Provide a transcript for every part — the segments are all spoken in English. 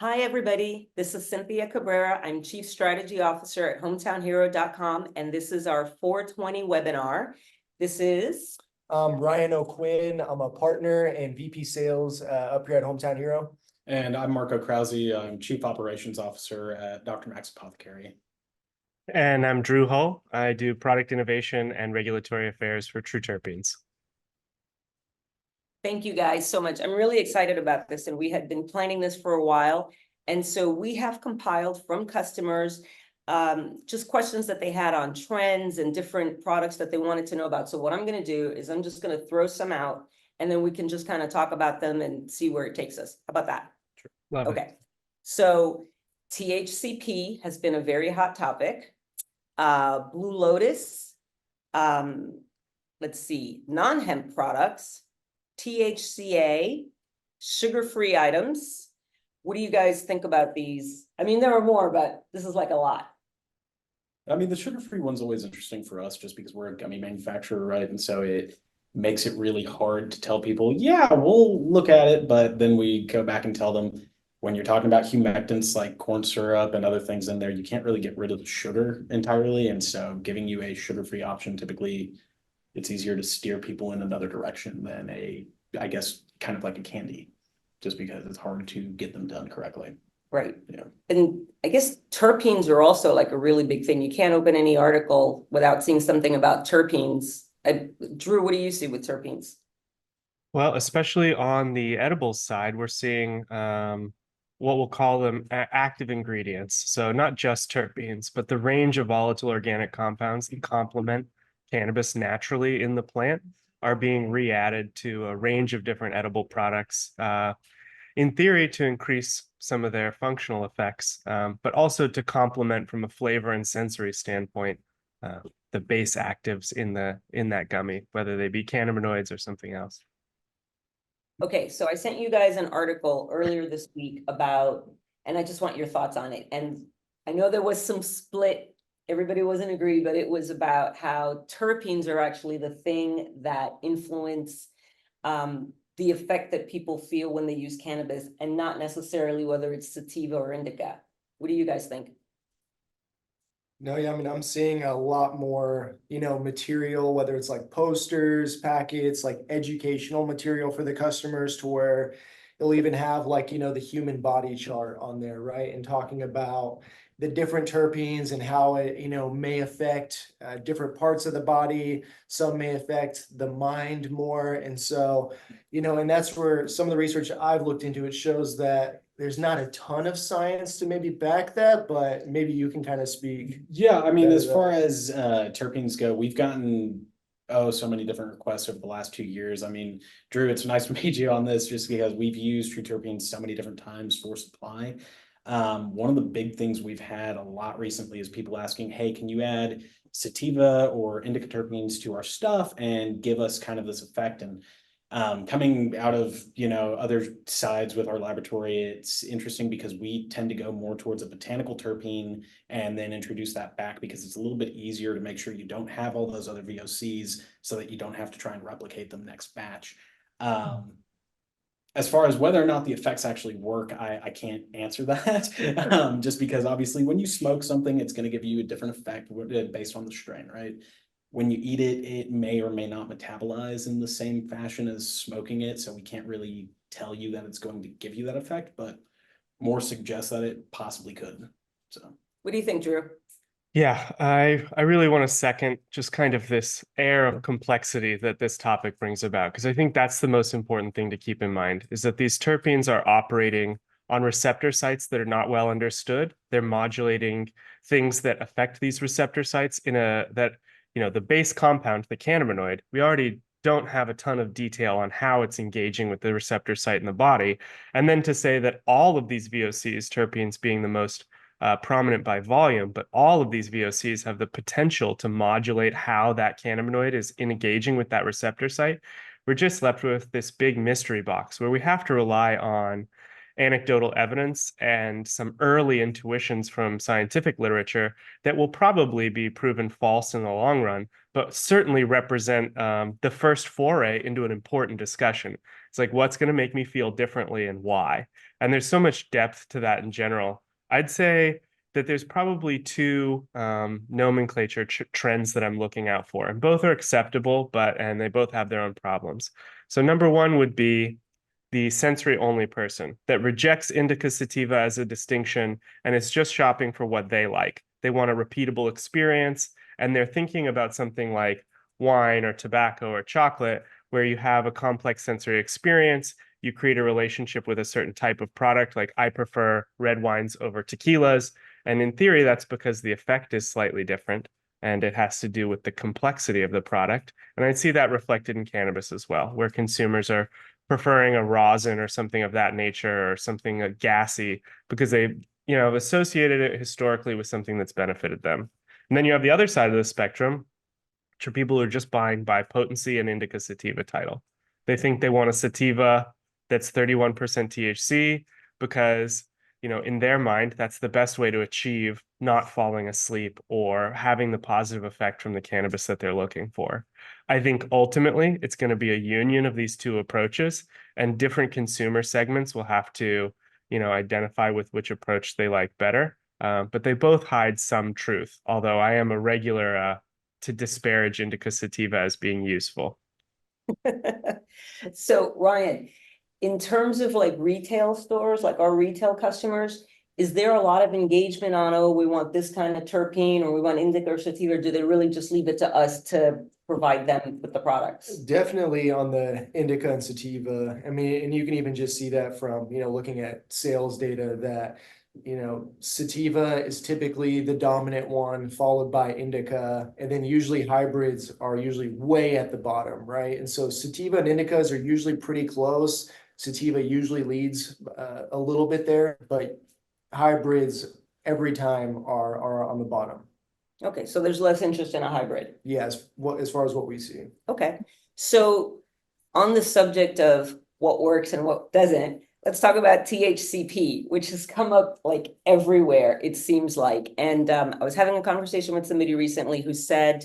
Hi, everybody. This is Cynthia Cabrera. I'm Chief Strategy Officer at hometownhero.com, and this is our 420 webinar. This is Ryan O'Quinn. I'm a partner and VP Sales up here at Hometown Hero. And I'm Marco Krause. I'm Chief Operations Officer at Dr. Max Apothecary. And I'm Drew Hull. I do product innovation and regulatory affairs for True Terpenes. Thank you guys so much. I'm really excited about this, and we had been planning this for a while. And so we have compiled from customers just questions that they had on trends and different products that they wanted to know about. So what I'm going to do is I'm just going to throw some out, and then we can just kind of talk about them and see where it takes us. How about that? Sure. Love Okay. it. So THCP has been a very hot topic. Blue Lotus, let's see, non-hemp products, THCA, sugar-free items. What do you guys think about these? I mean, there are more, but this is like a lot. I mean, the sugar-free one's always interesting for us just because we're a gummy manufacturer, right? And so it makes it really hard to tell people, yeah, we'll look at it, but then we go back and tell them, when you're talking about humectants like corn syrup and other things in there, you can't really get rid of the sugar entirely. And so giving you a sugar-free option, typically it's easier to steer people in another direction than I guess, kind of like a candy, just because it's hard to get them done correctly. Right. Yeah. And I guess terpenes are also like a really big thing. You can't open any article without seeing something about terpenes. Drew, what do you see with terpenes? Well, especially on the edibles side, we're seeing what we'll call them active ingredients. So not just terpenes, but the range of volatile organic compounds that complement cannabis naturally in the plant are being re-added to a range of different edible products, in theory to increase some of their functional effects, but also to complement from a flavor and sensory standpoint the base actives in that gummy, whether they be cannabinoids or something else. Okay, so I sent you guys an article earlier this week about, and I just want your thoughts on it. And I know there was some split, everybody wasn't agree, but it was about how terpenes are actually the thing that influence the effect that people feel when they use cannabis, and not necessarily whether it's sativa or indica. What do you guys think? No, yeah, I mean, I'm seeing a lot more, material, whether it's like posters, packets, like educational material for the customers, to where they'll even have like, the human body chart on there, right? And talking about the different terpenes and how it, may affect different parts of the body. Some may affect the mind more. And so, and that's where some of the research I've looked into, it shows that there's not a ton of science to maybe back that, but maybe you can kind of speak. Yeah, I mean, as far as terpenes go, we've gotten so many different requests over the last 2 years. I mean, Drew, it's nice to meet you on this, just because we've used true terpenes so many different times for supply. One of the big things we've had a lot recently is people asking, hey, can you add sativa or indica terpenes to our stuff and give us kind of this effect? And coming out of, other sides with our laboratory, it's interesting because we tend to go more towards a botanical terpene and then introduce that back, because it's a little bit easier to make sure you don't have all those other VOCs, so that you don't have to try and replicate them next batch. As far as whether or not the effects actually work, I can't answer that. Just because obviously when you smoke something, it's going to give you a different effect based on the strain, right? When you eat it, it may or may not metabolize in the same fashion as smoking it. So we can't really tell you that it's going to give you that effect, but more suggests that it possibly could. So What do you think, Drew? Yeah, I really want to second just kind of this air of complexity that this topic brings about, because I think that's the most important thing to keep in mind, is that these terpenes are operating on receptor sites that are not well understood. They're modulating things that affect these receptor sites the base compound, the cannabinoid, we already don't have a ton of detail on how it's engaging with the receptor site in the body. And then to say that all of these VOCs, terpenes being the most prominent by volume, but all of these VOCs have the potential to modulate how that cannabinoid is engaging with that receptor site, we're just left with this big mystery box where we have to rely on anecdotal evidence and some early intuitions from scientific literature that will probably be proven false in the long run, but certainly represent the first foray into an important discussion. It's like, what's going to make me feel differently and why? And there's so much depth to that in general. I'd say that there's probably two nomenclature trends that I'm looking out for, and both are acceptable, and they both have their own problems. So number one would be the sensory only person that rejects indica sativa as a distinction and is just shopping for what they like. They want a repeatable experience, and they're thinking about something like wine or tobacco or chocolate, where you have a complex sensory experience. You create a relationship with a certain type of product, like I prefer red wines over tequilas. And in theory, that's because the effect is slightly different and it has to do with the complexity of the product. And I see that reflected in cannabis as well, where consumers are preferring a rosin or something of that nature or something gassy because they, have associated it historically with something that's benefited them. And then you have the other side of the spectrum, which are people who are just buying by potency and indica sativa title. They think they want a sativa that's 31% THC because, in their mind, that's the best way to achieve not falling asleep or having the positive effect from the cannabis that they're looking for. I think ultimately it's going to be a union of these two approaches, and different consumer segments will have to, identify with which approach they like better. But they both hide some truth, although I am a regular to disparage indica sativa as being useful. So Ryan, in terms of like retail stores, like our retail customers, is there a lot of engagement on, oh, we want this kind of terpene or we want indica or sativa, or do they really just leave it to us to provide them with the products? Definitely on the indica and sativa. I mean, and you can even just see that from, looking at sales data that, sativa is typically the dominant one, followed by indica, and then usually hybrids are usually way at the bottom, right? And so sativa and indicas are usually pretty close. Sativa usually leads a little bit there, but hybrids every time are on the bottom. Okay, so there's less interest in a hybrid. Yes, as far as what we see. Okay, so on the subject of what works and what doesn't, let's talk about THCP, which has come up like everywhere, it seems like. And I was having a conversation with somebody recently who said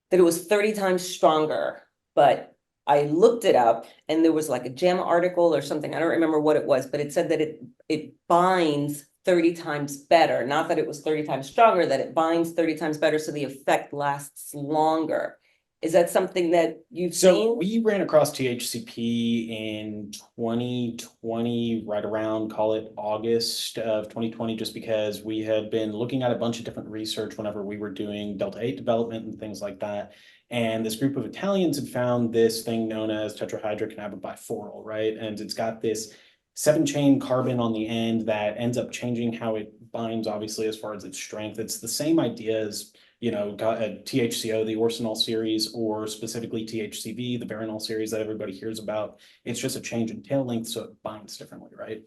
that it was 30 times stronger, but I looked it up and there was like a JAMA article or something, I don't remember what it was, but it said that it binds 30 times better, not that it was 30 times stronger, that it binds 30 times better, so the effect lasts longer. Is that something that you've So seen? we ran across THCP in 2020, right around, call it August of 2020, just because we had been looking at a bunch of different research whenever we were doing Delta 8 development and things like that. And this group of Italians had found this thing known as tetrahydrocannabidiol, right? And it's got this 7-chain carbon on the end that ends up changing how it binds, obviously, as far as its strength. It's the same idea as got a THCO, the Orsinol series, or specifically THCV, the Veronal series that everybody hears about. It's just a change in tail length, so it binds differently, right?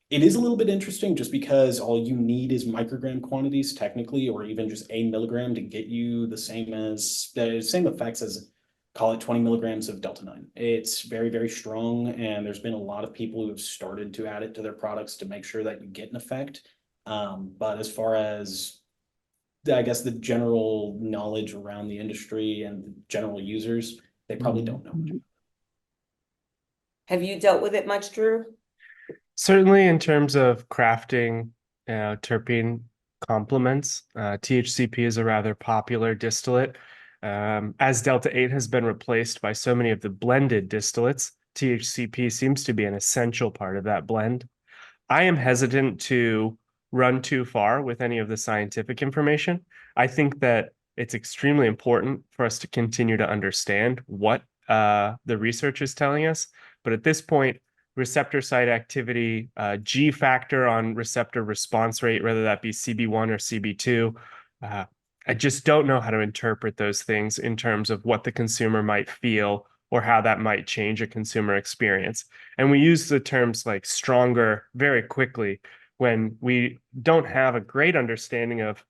It is a little bit interesting just because all you need is microgram quantities technically, or even just a milligram to get you the same effects as, call it 20 milligrams of Delta 9. It's very, very strong, and there's been a lot of people who have started to add it to their products to make sure that you get an effect. But as far as I guess the general knowledge around the industry and the general users, they probably don't know much. Have you dealt with it much, Drew? Certainly in terms of crafting terpene complements, THCP is a rather popular distillate. As Delta 8 has been replaced by so many of the blended distillates, THCP seems to be an essential part of that blend. I am hesitant to run too far with any of the scientific information. I think that it's extremely important for us to continue to understand what the research is telling us. But at this point, receptor site activity, G factor on receptor response rate, whether that be CB1 or CB2, I just don't know how to interpret those things in terms of what the consumer might feel or how that might change a consumer experience. And we use the terms like stronger very quickly when we don't have a great understanding of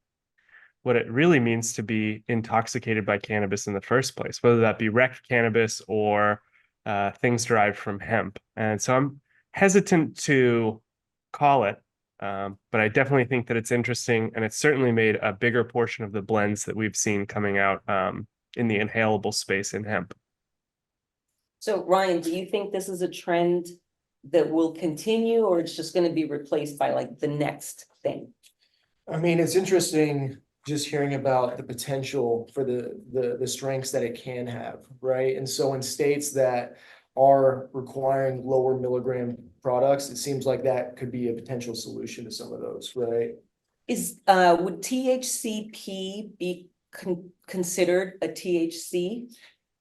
what it really means to be intoxicated by cannabis in the first place, whether that be rec cannabis or things derived from hemp. And so I'm hesitant to call it, but I definitely think that it's interesting, and it's certainly made a bigger portion of the blends that we've seen coming out in the inhalable space in hemp. So Ryan, do you think this is a trend that will continue, or it's just gonna be replaced by like the next thing? I mean, it's interesting just hearing about the potential for the strengths that it can have, right? And so in states that are requiring lower milligram products, it seems like that could be a potential solution to some of those, right? Would THCP be considered a THC?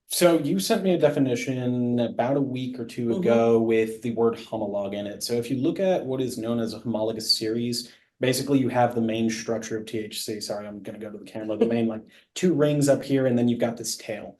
So you sent me a definition about a week or two ago with the word homolog in it. So if you look at what is known as a homologous series, basically you have the main structure of THC. Sorry, I'm gonna go to the camera. The main like two rings up here, and then you've got this tail.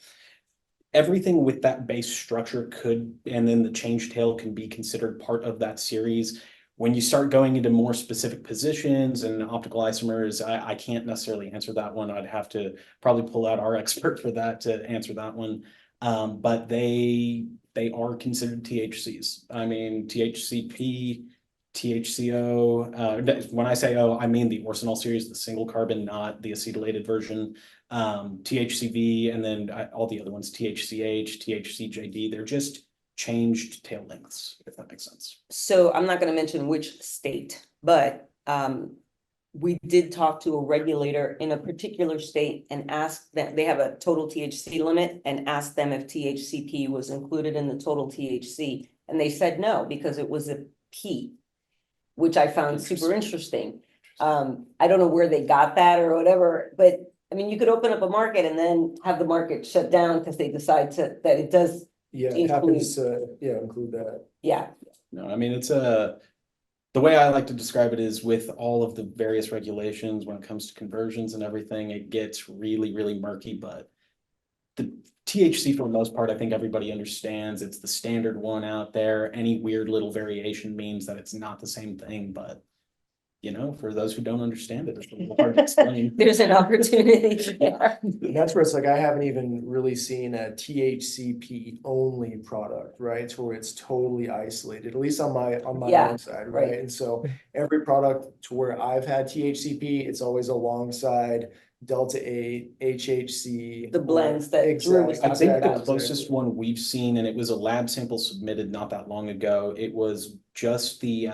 Everything with that base structure could, and then the change tail can be considered part of that series. When you start going into more specific positions and optical isomers, I can't necessarily answer that one. I'd have to probably pull out our expert for that to answer that one. But they are considered THCs. I mean, THCP, THCO. When I say O, I mean the orsanol series, the single carbon, not the acetylated version. THCV, and then all the other ones, THCH, THCJD. They're just changed tail lengths, if that makes sense. So I'm not gonna mention which state, but we did talk to a regulator in a particular state and asked them, they have a total THC limit, and asked them if THCP was included in the total THC. And they said no, because it was a P, which I found super interesting. I don't know where they got that or whatever, but I mean, you could open up a market and then have the market shut down because they decide that it does. Yeah, it happens to, include that. Yeah. No, I mean, it's the way I like to describe it is with all of the various regulations when it comes to conversions and everything, it gets really, really murky, but the THC for the most part, I think everybody understands. It's the standard one out there. Any weird little variation means that it's not the same thing, but you know, for those who don't understand it, it's a little hard to explain. There's an opportunity there. That's where it's like, I haven't even really seen a THCP only product, right? To where it's totally isolated, at least on my Yeah, own side, right. right? And so every product to where I've had THCP, it's always alongside Delta 8, HHC. The blends that Drew was I think the Exactly. closest one we've seen, and it was a lab sample submitted not that long ago, it was just the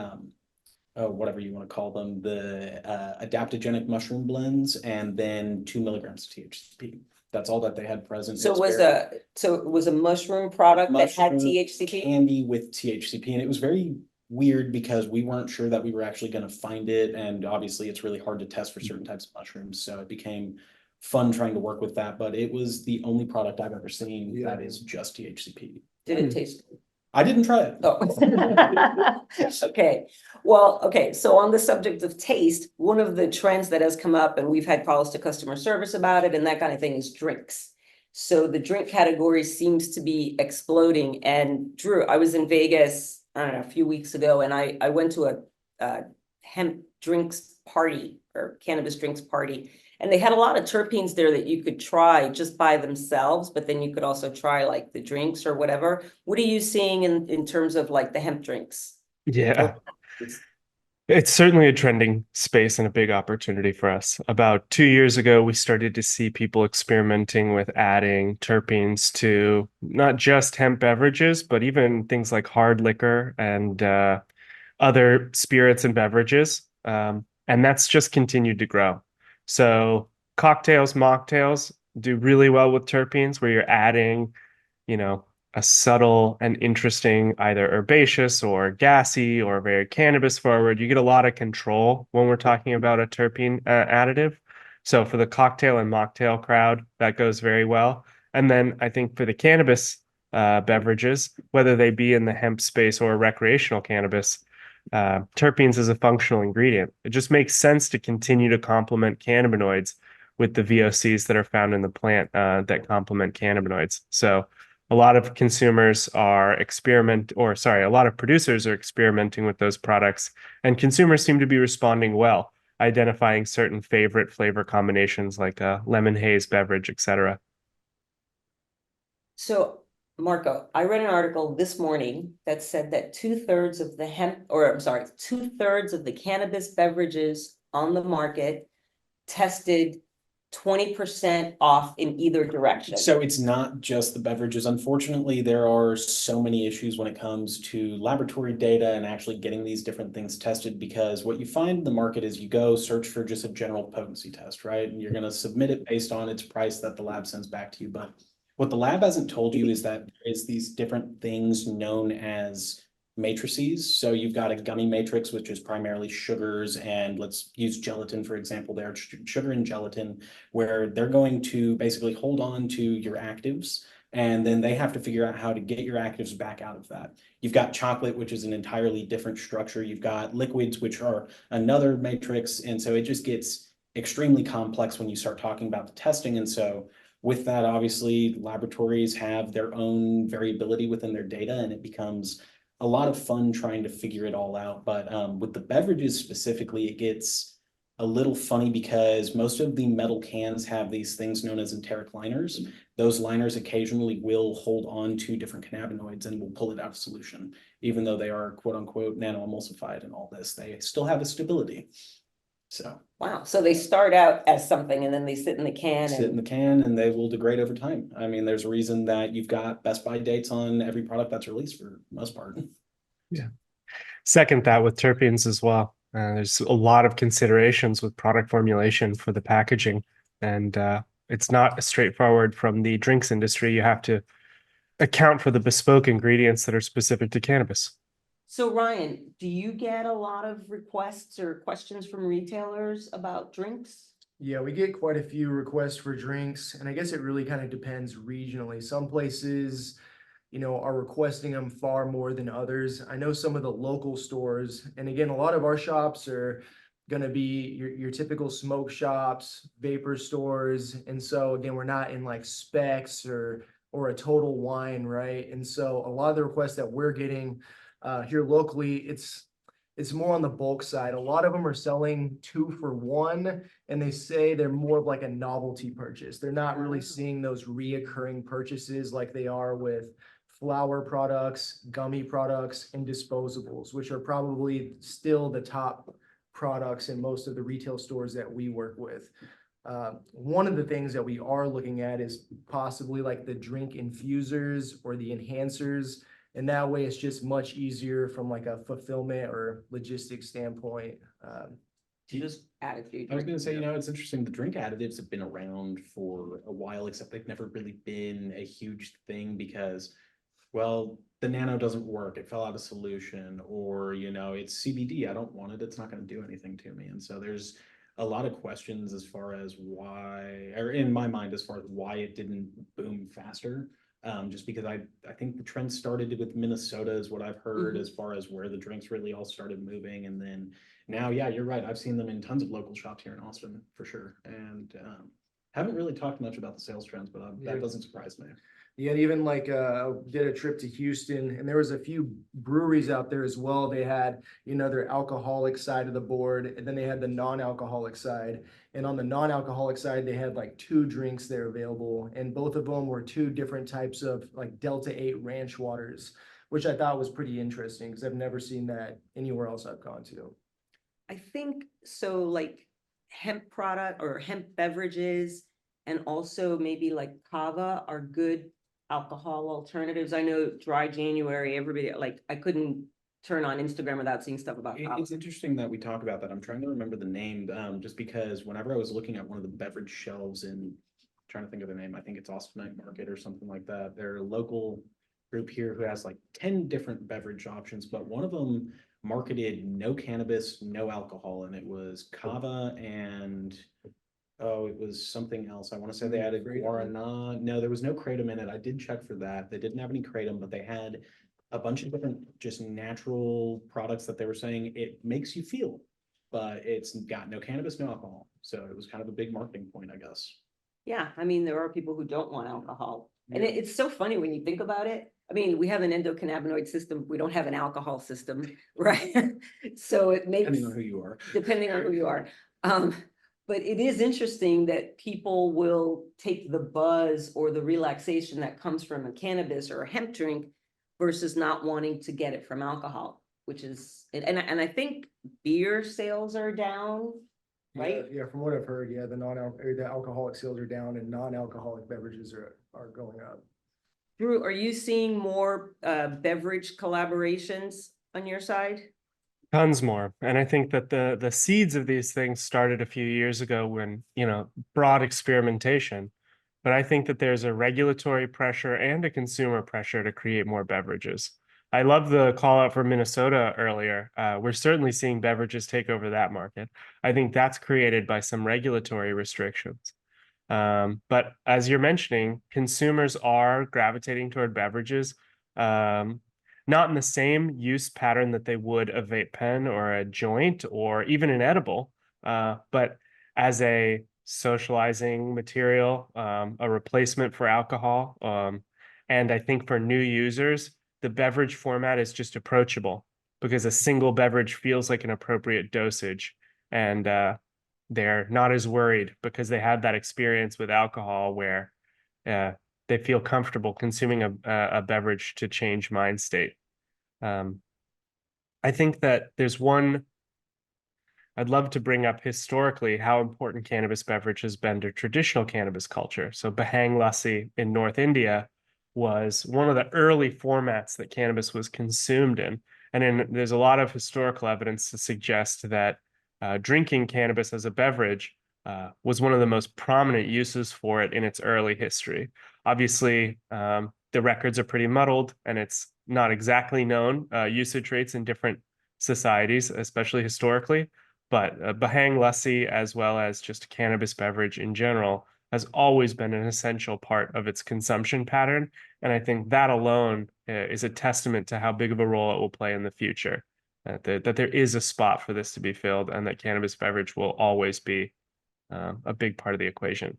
whatever you want to call them, the adaptogenic mushroom blends, and then 2 milligrams of THCP. That's all that they had present. So it was a mushroom product that had THCP? Candy with THCP, and it was very weird because we weren't sure that we were actually going to find it, and obviously it's really hard to test for certain types of mushrooms, so it became fun trying to work with that, but it was the only product I've ever seen that is just THCP. Did it taste good? I didn't try it. Oh. Okay, well, okay, so on the subject of taste, one of the trends that has come up, and we've had calls to customer service about it and that kind of thing, is drinks. So the drink category seems to be exploding. And Drew, I was in Vegas, I don't know, a few weeks ago, and I went to a hemp drinks party or cannabis drinks party. And they had a lot of terpenes there that you could try just by themselves, but then you could also try like the drinks or whatever. What are you seeing in terms of like the hemp drinks? Yeah. It's certainly a trending space and a big opportunity for us. About 2 years ago, we started to see people experimenting with adding terpenes to not just hemp beverages, but even things like hard liquor and other spirits and beverages. And that's just continued to grow. So cocktails, mocktails do really well with terpenes, where you're adding, you know, a subtle and interesting, either herbaceous or gassy or very cannabis forward. You get a lot of control when we're talking about a terpene additive. So for the cocktail and mocktail crowd, that goes very well. And then I think for the cannabis beverages, whether they be in the hemp space or recreational cannabis, terpenes is a functional ingredient. It just makes sense to continue to complement cannabinoids with the VOCs that are found in the plant that complement cannabinoids. So a lot of consumers are a lot of producers are experimenting with those products, and consumers seem to be responding well, identifying certain favorite flavor combinations like a lemon haze beverage, etc. So Marco, I read an article this morning that said that 2/3 of the 2/3 of the cannabis beverages on the market tested 20% off in either direction. So it's not just the beverages. Unfortunately, there are so many issues when it comes to laboratory data and actually getting these different things tested, because what you find in the market is you go search for just a general potency test, right? And you're going to submit it based on its price that the lab sends back to you. But what the lab hasn't told you is that is these different things known as matrices. So you've got a gummy matrix, which is primarily sugars, and let's use gelatin, for example, there, sugar and gelatin, where they're going to basically hold on to your actives, and then they have to figure out how to get your actives back out of that. You've got chocolate, which is an entirely different structure. You've got liquids, which are another matrix. And so it just gets extremely complex when you start talking about the testing. And so with that, obviously, laboratories have their own variability within their data, and it becomes a lot of fun trying to figure it all out. But with the beverages specifically, it gets a little funny because most of the metal cans have these things known as enteric liners. Those liners occasionally will hold on to different cannabinoids and will pull it out of solution, even though they are quote unquote nano-emulsified and all this, they still have a stability. So Wow, so they start out as something and then they sit in the can sit in and the can and they will degrade over time. I mean, there's a reason that you've got best by dates on every product that's released for the most part. Yeah. Second that with terpenes as well. There's a lot of considerations with product formulation for the packaging, and it's not as straightforward from the drinks industry. You have to account for the bespoke ingredients that are specific to cannabis. So Ryan, do you get a lot of requests or questions from retailers about drinks? Yeah, we get quite a few requests for drinks, and I guess it really kind of depends regionally. Some places, are requesting them far more than others. I know some of the local stores, and again, a lot of our shops are gonna be your typical smoke shops, vapor stores, and so again, we're not in like specs or a Total Wine, right? And so a lot of the requests that we're getting here locally, it's more on the bulk side. A lot of them are selling 2 for 1, and they say they're more of like a novelty purchase. They're not really seeing those reoccurring purchases like they are with flower products, gummy products, and disposables, which are probably still the top products in most of the retail stores that we work with. One of the things that we are looking at is possibly like the drink infusers or the enhancers. And that way it's just much easier from like a fulfillment or logistics standpoint. Just added to I was going to say, it's interesting. The drink additives have been around for a while, except they've never really been a huge thing because, well, the nano doesn't work. It fell out of solution, or, it's CBD. I don't want it. It's not going to do anything to me. And so there's a lot of questions as far as why, or in my mind, as far as why it didn't boom faster. Just because I think the trend started with Minnesota is what I've heard as far as where the drinks really all started moving. And then now, yeah, you're right. I've seen them in tons of local shops here in Austin for sure. And haven't really talked much about the sales trends, but that doesn't surprise me. Yeah, even like did a trip to Houston, and there was a few breweries out there as well. They had, their alcoholic side of the board, and then they had the non-alcoholic side. And on the non-alcoholic side, they had like 2 drinks there available, and both of them were 2 different types of like Delta 8 ranch waters, which I thought was pretty interesting because I've never seen that anywhere else I've gone to. I think so, like hemp product or hemp beverages, and also maybe like kava are good alcohol alternatives. I know dry January, everybody, like I couldn't turn on Instagram without seeing stuff about kava. It's interesting that we talk about that. I'm trying to remember the name, just because whenever I was looking at one of the beverage shelves in, trying to think of the name, I think it's Austin Night Market or something like that. They're a local group here who has like 10 different beverage options, but one of them marketed no cannabis, no alcohol, and it was kava and it was something else. I want to say they added guarana. No, there was no kratom in it. I did check for that. They didn't have any kratom, but they had a bunch of different just natural products that they were saying it makes you feel, but it's got no cannabis, no alcohol. So it was kind of a big marketing point, I guess. Yeah, I mean, there are people who don't want alcohol. And it's so funny when you think about it. I mean, we have an endocannabinoid system. We don't have an alcohol system, right? So it makes, Depending on who you are. Depending on who you are. But it is interesting that people will take the buzz or the relaxation that comes from a cannabis or a hemp drink versus not wanting to get it from alcohol, which is, and I think beer sales are down right? Yeah, from what I've heard, yeah, the alcoholic sales are down and non-alcoholic beverages are going up. Drew, are you seeing more beverage collaborations on your side? Tons more. And I think that the seeds of these things started a few years ago when, broad experimentation. But I think that there's a regulatory pressure and a consumer pressure to create more beverages. I love the call out for Minnesota earlier. We're certainly seeing beverages take over that market. I think that's created by some regulatory restrictions. But as you're mentioning, consumers are gravitating toward beverages, not in the same use pattern that they would a vape pen or a joint or even an edible, but as a socializing material, a replacement for alcohol. And I think for new users, the beverage format is just approachable because a single beverage feels like an appropriate dosage. And they're not as worried because they had that experience with alcohol where they feel comfortable consuming a beverage to change mind state. I think that I'd love to bring up historically how important cannabis beverage has been to traditional cannabis culture. So Bahang Lassi in North India was one of the early formats that cannabis was consumed in. And there's a lot of historical evidence to suggest that drinking cannabis as a beverage was one of the most prominent uses for it in its early history. Obviously, the records are pretty muddled and it's not exactly known usage rates in different societies, especially historically. But Bahang Lassi, as well as just cannabis beverage in general, has always been an essential part of its consumption pattern. And I think that alone is a testament to how big of a role it will play in the future. That there is a spot for this to be filled, and that cannabis beverage will always be a big part of the equation.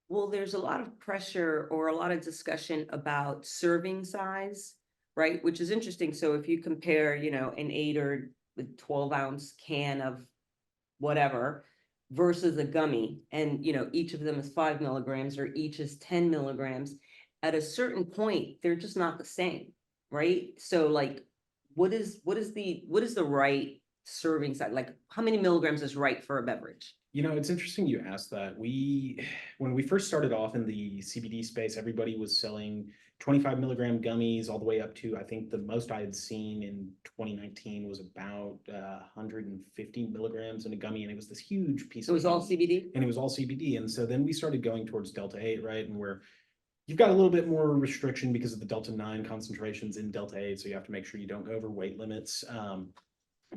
Well, there's a lot of pressure or a lot of discussion about serving size, right? Which is interesting. So if you compare, an 8 or 12-ounce can of whatever versus a gummy, and each of them is 5 milligrams or each is 10 milligrams, at a certain point, they're just not the same, right? So like, what is the right serving size? Like, how many milligrams is right for a beverage? It's interesting you asked that. When we first started off in the CBD space, everybody was selling 25 milligram gummies all the way up to, I think the most I had seen in 2019 was about 150 milligrams in a gummy. And it was this huge piece. So it was all CBD? And it was all CBD. And so then we started going towards Delta 8, right? And where you've got a little bit more restriction because of the Delta 9 concentrations in Delta 8. So you have to make sure you don't go over weight limits.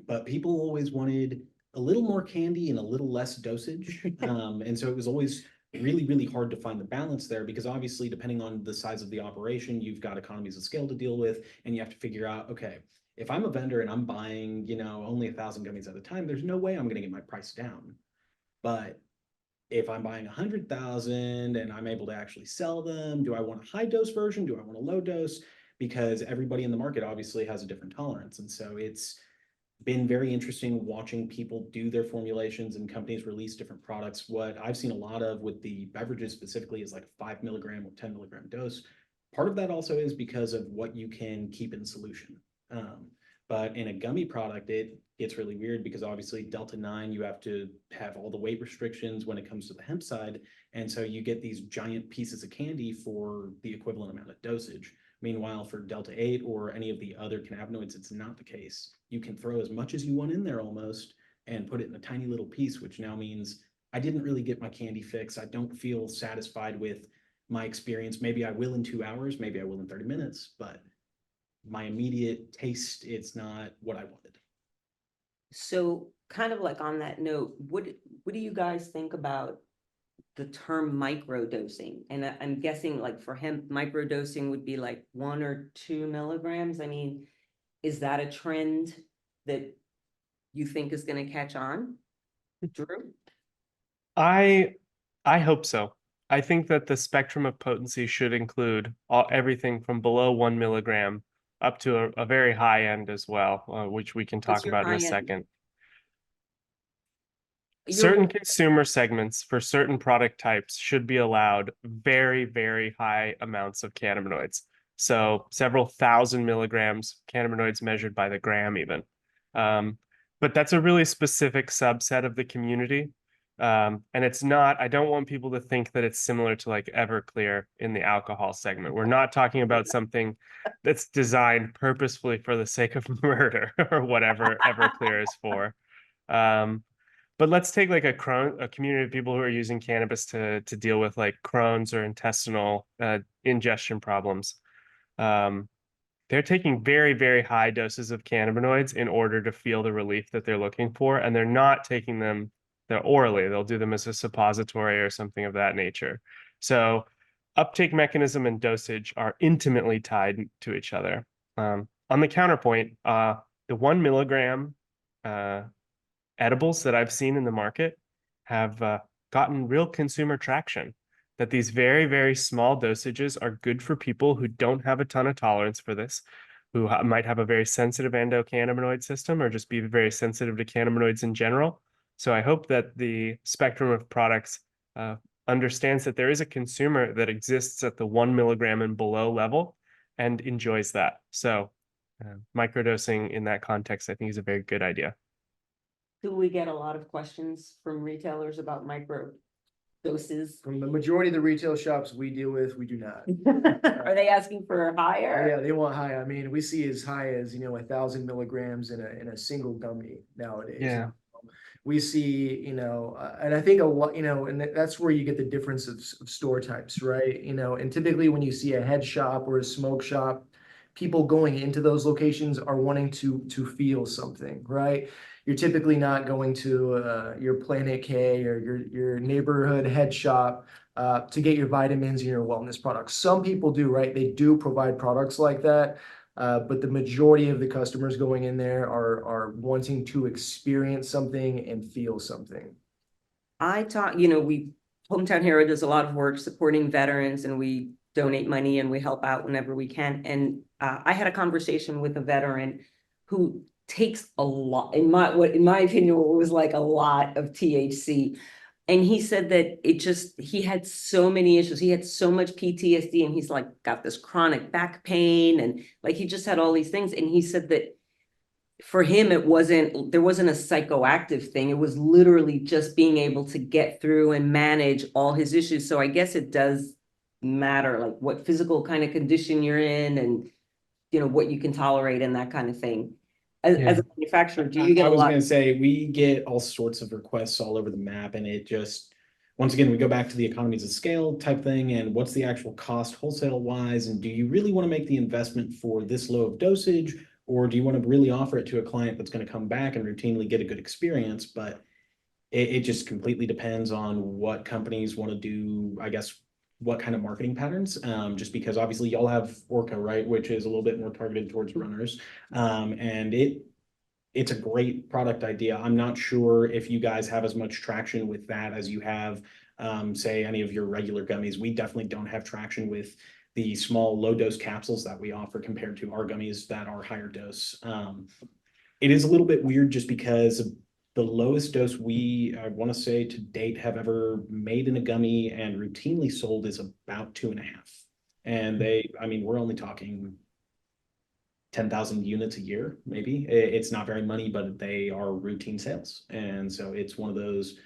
But people always wanted a little more candy and a little less dosage. And so it was always really, really hard to find the balance there because obviously, depending on the size of the operation, you've got economies of scale to deal with, and you have to figure out, okay, if I'm a vendor and I'm buying, only 1,000 gummies at a time, there's no way I'm going to get my price down. But if I'm buying 100,000 and I'm able to actually sell them, do I want a high dose version? Do I want a low dose? Because everybody in the market obviously has a different tolerance. And so it's been very interesting watching people do their formulations and companies release different products. What I've seen a lot of with the beverages specifically is like a 5 milligram or 10 milligram dose. Part of that also is because of what you can keep in solution. But in a gummy product, it gets really weird because obviously Delta 9, you have to have all the weight restrictions when it comes to the hemp side. And so you get these giant pieces of candy for the equivalent amount of dosage. Meanwhile, for Delta 8 or any of the other cannabinoids, it's not the case. You can throw as much as you want in there almost and put it in a tiny little piece, which now means I didn't really get my candy fix. I don't feel satisfied with my experience. Maybe I will in 2 hours, maybe I will in 30 minutes, but my immediate taste, it's not what I wanted. So kind of like on that note, what do you guys think about the term microdosing? And I'm guessing like for hemp, microdosing would be like 1 or 2 milligrams. I mean, is that a trend that you think is going to catch on, Drew? I hope so. I think that the spectrum of potency should include everything from below 1 milligram up to a very high end as well, which we can What's talk your about in high a end? second. You're- Certain consumer segments for certain product types should be allowed very, very high amounts of cannabinoids. So several thousand milligrams, cannabinoids measured by the gram even. but that's a really specific subset of the community. And it's not, I don't want people to think that it's similar to like Everclear in the alcohol segment. We're not talking about something that's designed purposefully for the sake of murder or whatever Everclear is for. But let's take like a community of people who are using cannabis to deal with like Crohn's or intestinal ingestion problems. They're taking very, very high doses of cannabinoids in order to feel the relief that they're looking for, and they're not taking them orally. They'll do them as a suppository or something of that nature. So uptake mechanism and dosage are intimately tied to each other. On the counterpoint, the 1 milligram edibles that I've seen in the market have gotten real consumer traction. That these very, very small dosages are good for people who don't have a ton of tolerance for this, who might have a very sensitive endocannabinoid system or just be very sensitive to cannabinoids in general. So I hope that the spectrum of products understands that there is a consumer that exists at the 1 milligram and below level and enjoys that. So microdosing in that context, I think, is a very good idea. Do we get a lot of questions from retailers about micro doses? From the majority of the retail shops we deal with, we do not. Are they asking for Oh, higher? yeah, they want high. I mean, we see as high as, 1,000 milligrams in a single gummy nowadays. Yeah. We see, and I think a lot, and that's where you get the difference of store types, right? And typically when you see a head shop or a smoke shop, people going into those locations are wanting to feel something, right? You're typically not going to your Planet K or your neighborhood head shop to get your vitamins and your wellness products. Some people do, right? They do provide products like that. But the majority of the customers going in there are wanting to experience something and feel something. I taught, we, Hometown Hero does a lot of work supporting veterans, and we donate money and we help out whenever we can. And I had a conversation with a veteran who takes a lot, in my opinion, was like a lot of THC. And he said that he had so many issues. He had so much PTSD, and he's like got this chronic back pain, and like he just had all these things. And he said that for him, there wasn't a psychoactive thing. It was literally just being able to get through and manage all his issues. So I guess it does matter, like what physical kind of condition you're in, and what you can tolerate and that kind of thing. As a manufacturer, do you get I a was lot? gonna say, we get all sorts of requests all over the map, and it just, once again, we go back to the economies of scale type thing, and what's the actual cost wholesale wise, and do you really want to make the investment for this low of dosage, or do you want to really offer it to a client that's going to come back and routinely get a good experience? But it just completely depends on what companies want to do, I guess, what kind of marketing patterns, just because obviously y'all have Orca, right, which is a little bit more targeted towards runners, and it's a great product idea. I'm not sure if you guys have as much traction with that as you have, say, any of your regular gummies. We definitely don't have traction with the small low dose capsules that we offer compared to our gummies that are higher dose. It is a little bit weird just because the lowest dose I want to say to date have ever made in a gummy and routinely sold is about 2.5. And we're only talking 10,000 units a year, maybe. It's not very money, but they are routine sales. And so it's one of those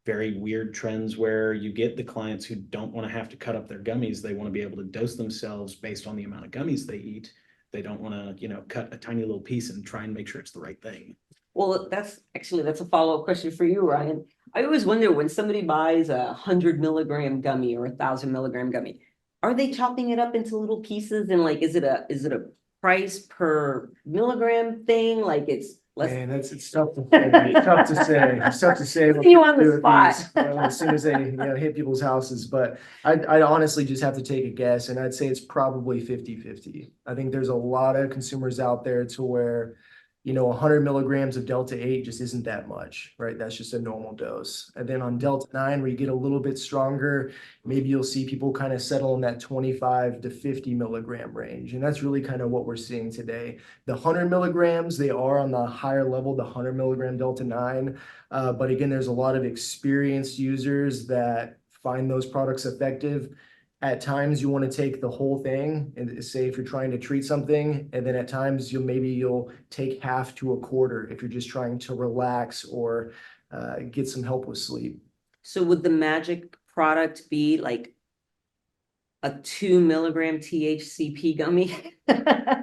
very weird trends where you get the clients who don't want to have to cut up their gummies. They want to be able to dose themselves based on the amount of gummies they eat. They don't want to, cut a tiny little piece and try and make sure it's the right thing. Well, that's a follow-up question for you, Ryan. I always wonder, when somebody buys 100 milligram gummy or 1,000 milligram gummy, are they chopping it up into little pieces, and like, is it a price per milligram thing? Like it's less. Man, it's tough to say. It's tough to say. It's tough to say. Putting you on the what to do with spot. these, as soon as they hit people's houses. But I'd honestly just have to take a guess, and I'd say it's probably 50-50. I think there's a lot of consumers out there to where 100 milligrams of Delta 8 just isn't that much, right? That's just a normal dose. And then on Delta 9, where you get a little bit stronger, maybe you'll see people kind of settle in that 25 to 50 milligram range. And that's really kind of what we're seeing today. The 100 milligrams, they are on the higher level, the 100 milligram Delta 9. But again, there's a lot of experienced users that find those products effective. at times you want to take the whole thing and say if you're trying to treat something, and then at times you'll take half to a quarter if you're just trying to relax or get some help with sleep. So would the magic product be like a 2 milligram THCP gummy?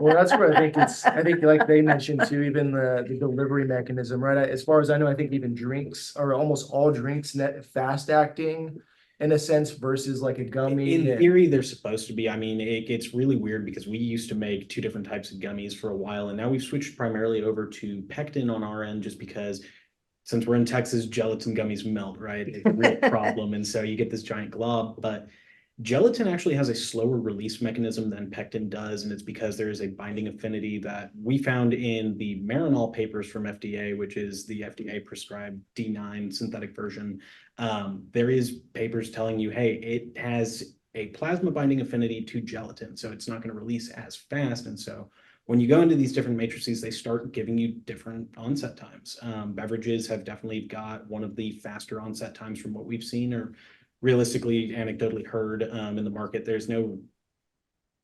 Well, that's where I think like they mentioned too, even the delivery mechanism, right? As far as I know, I think even drinks or almost all drinks net fast acting in a sense versus like a gummy. In theory, they're supposed to be. I mean, it gets really weird because we used to make two different types of gummies for a while, and now we've switched primarily over to pectin on our end just because since we're in Texas, gelatin gummies melt, right? It's a real problem. And so you get this giant glob, but gelatin actually has a slower release mechanism than pectin does, and it's because there is a binding affinity that we found in the Marinol papers from FDA, which is the FDA prescribed D9 synthetic version. There is papers telling you, hey, it has a plasma binding affinity to gelatin, so it's not going to release as fast. And so when you go into these different matrices, they start giving you different onset times. Beverages have definitely got one of the faster onset times from what we've seen, or realistically, anecdotally heard in the market. There's no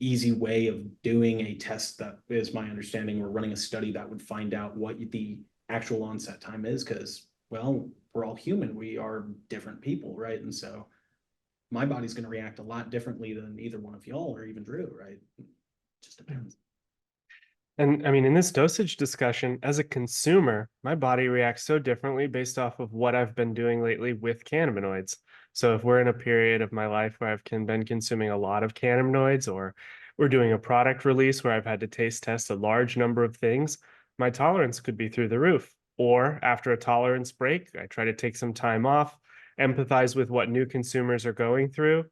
easy way of doing a test that is my understanding. We're running a study that would find out what the actual onset time is because, well, we're all human. We are different people, right? And so my body's going to react a lot differently than either one of y'all or even Drew, right? It just depends. And I mean, in this dosage discussion, as a consumer, my body reacts so differently based off of what I've been doing lately with cannabinoids. So if we're in a period of my life where I've been consuming a lot of cannabinoids, or we're doing a product release where I've had to taste test a large number of things, my tolerance could be through the roof. Or after a tolerance break, I try to take some time off, empathize with what new consumers are going through.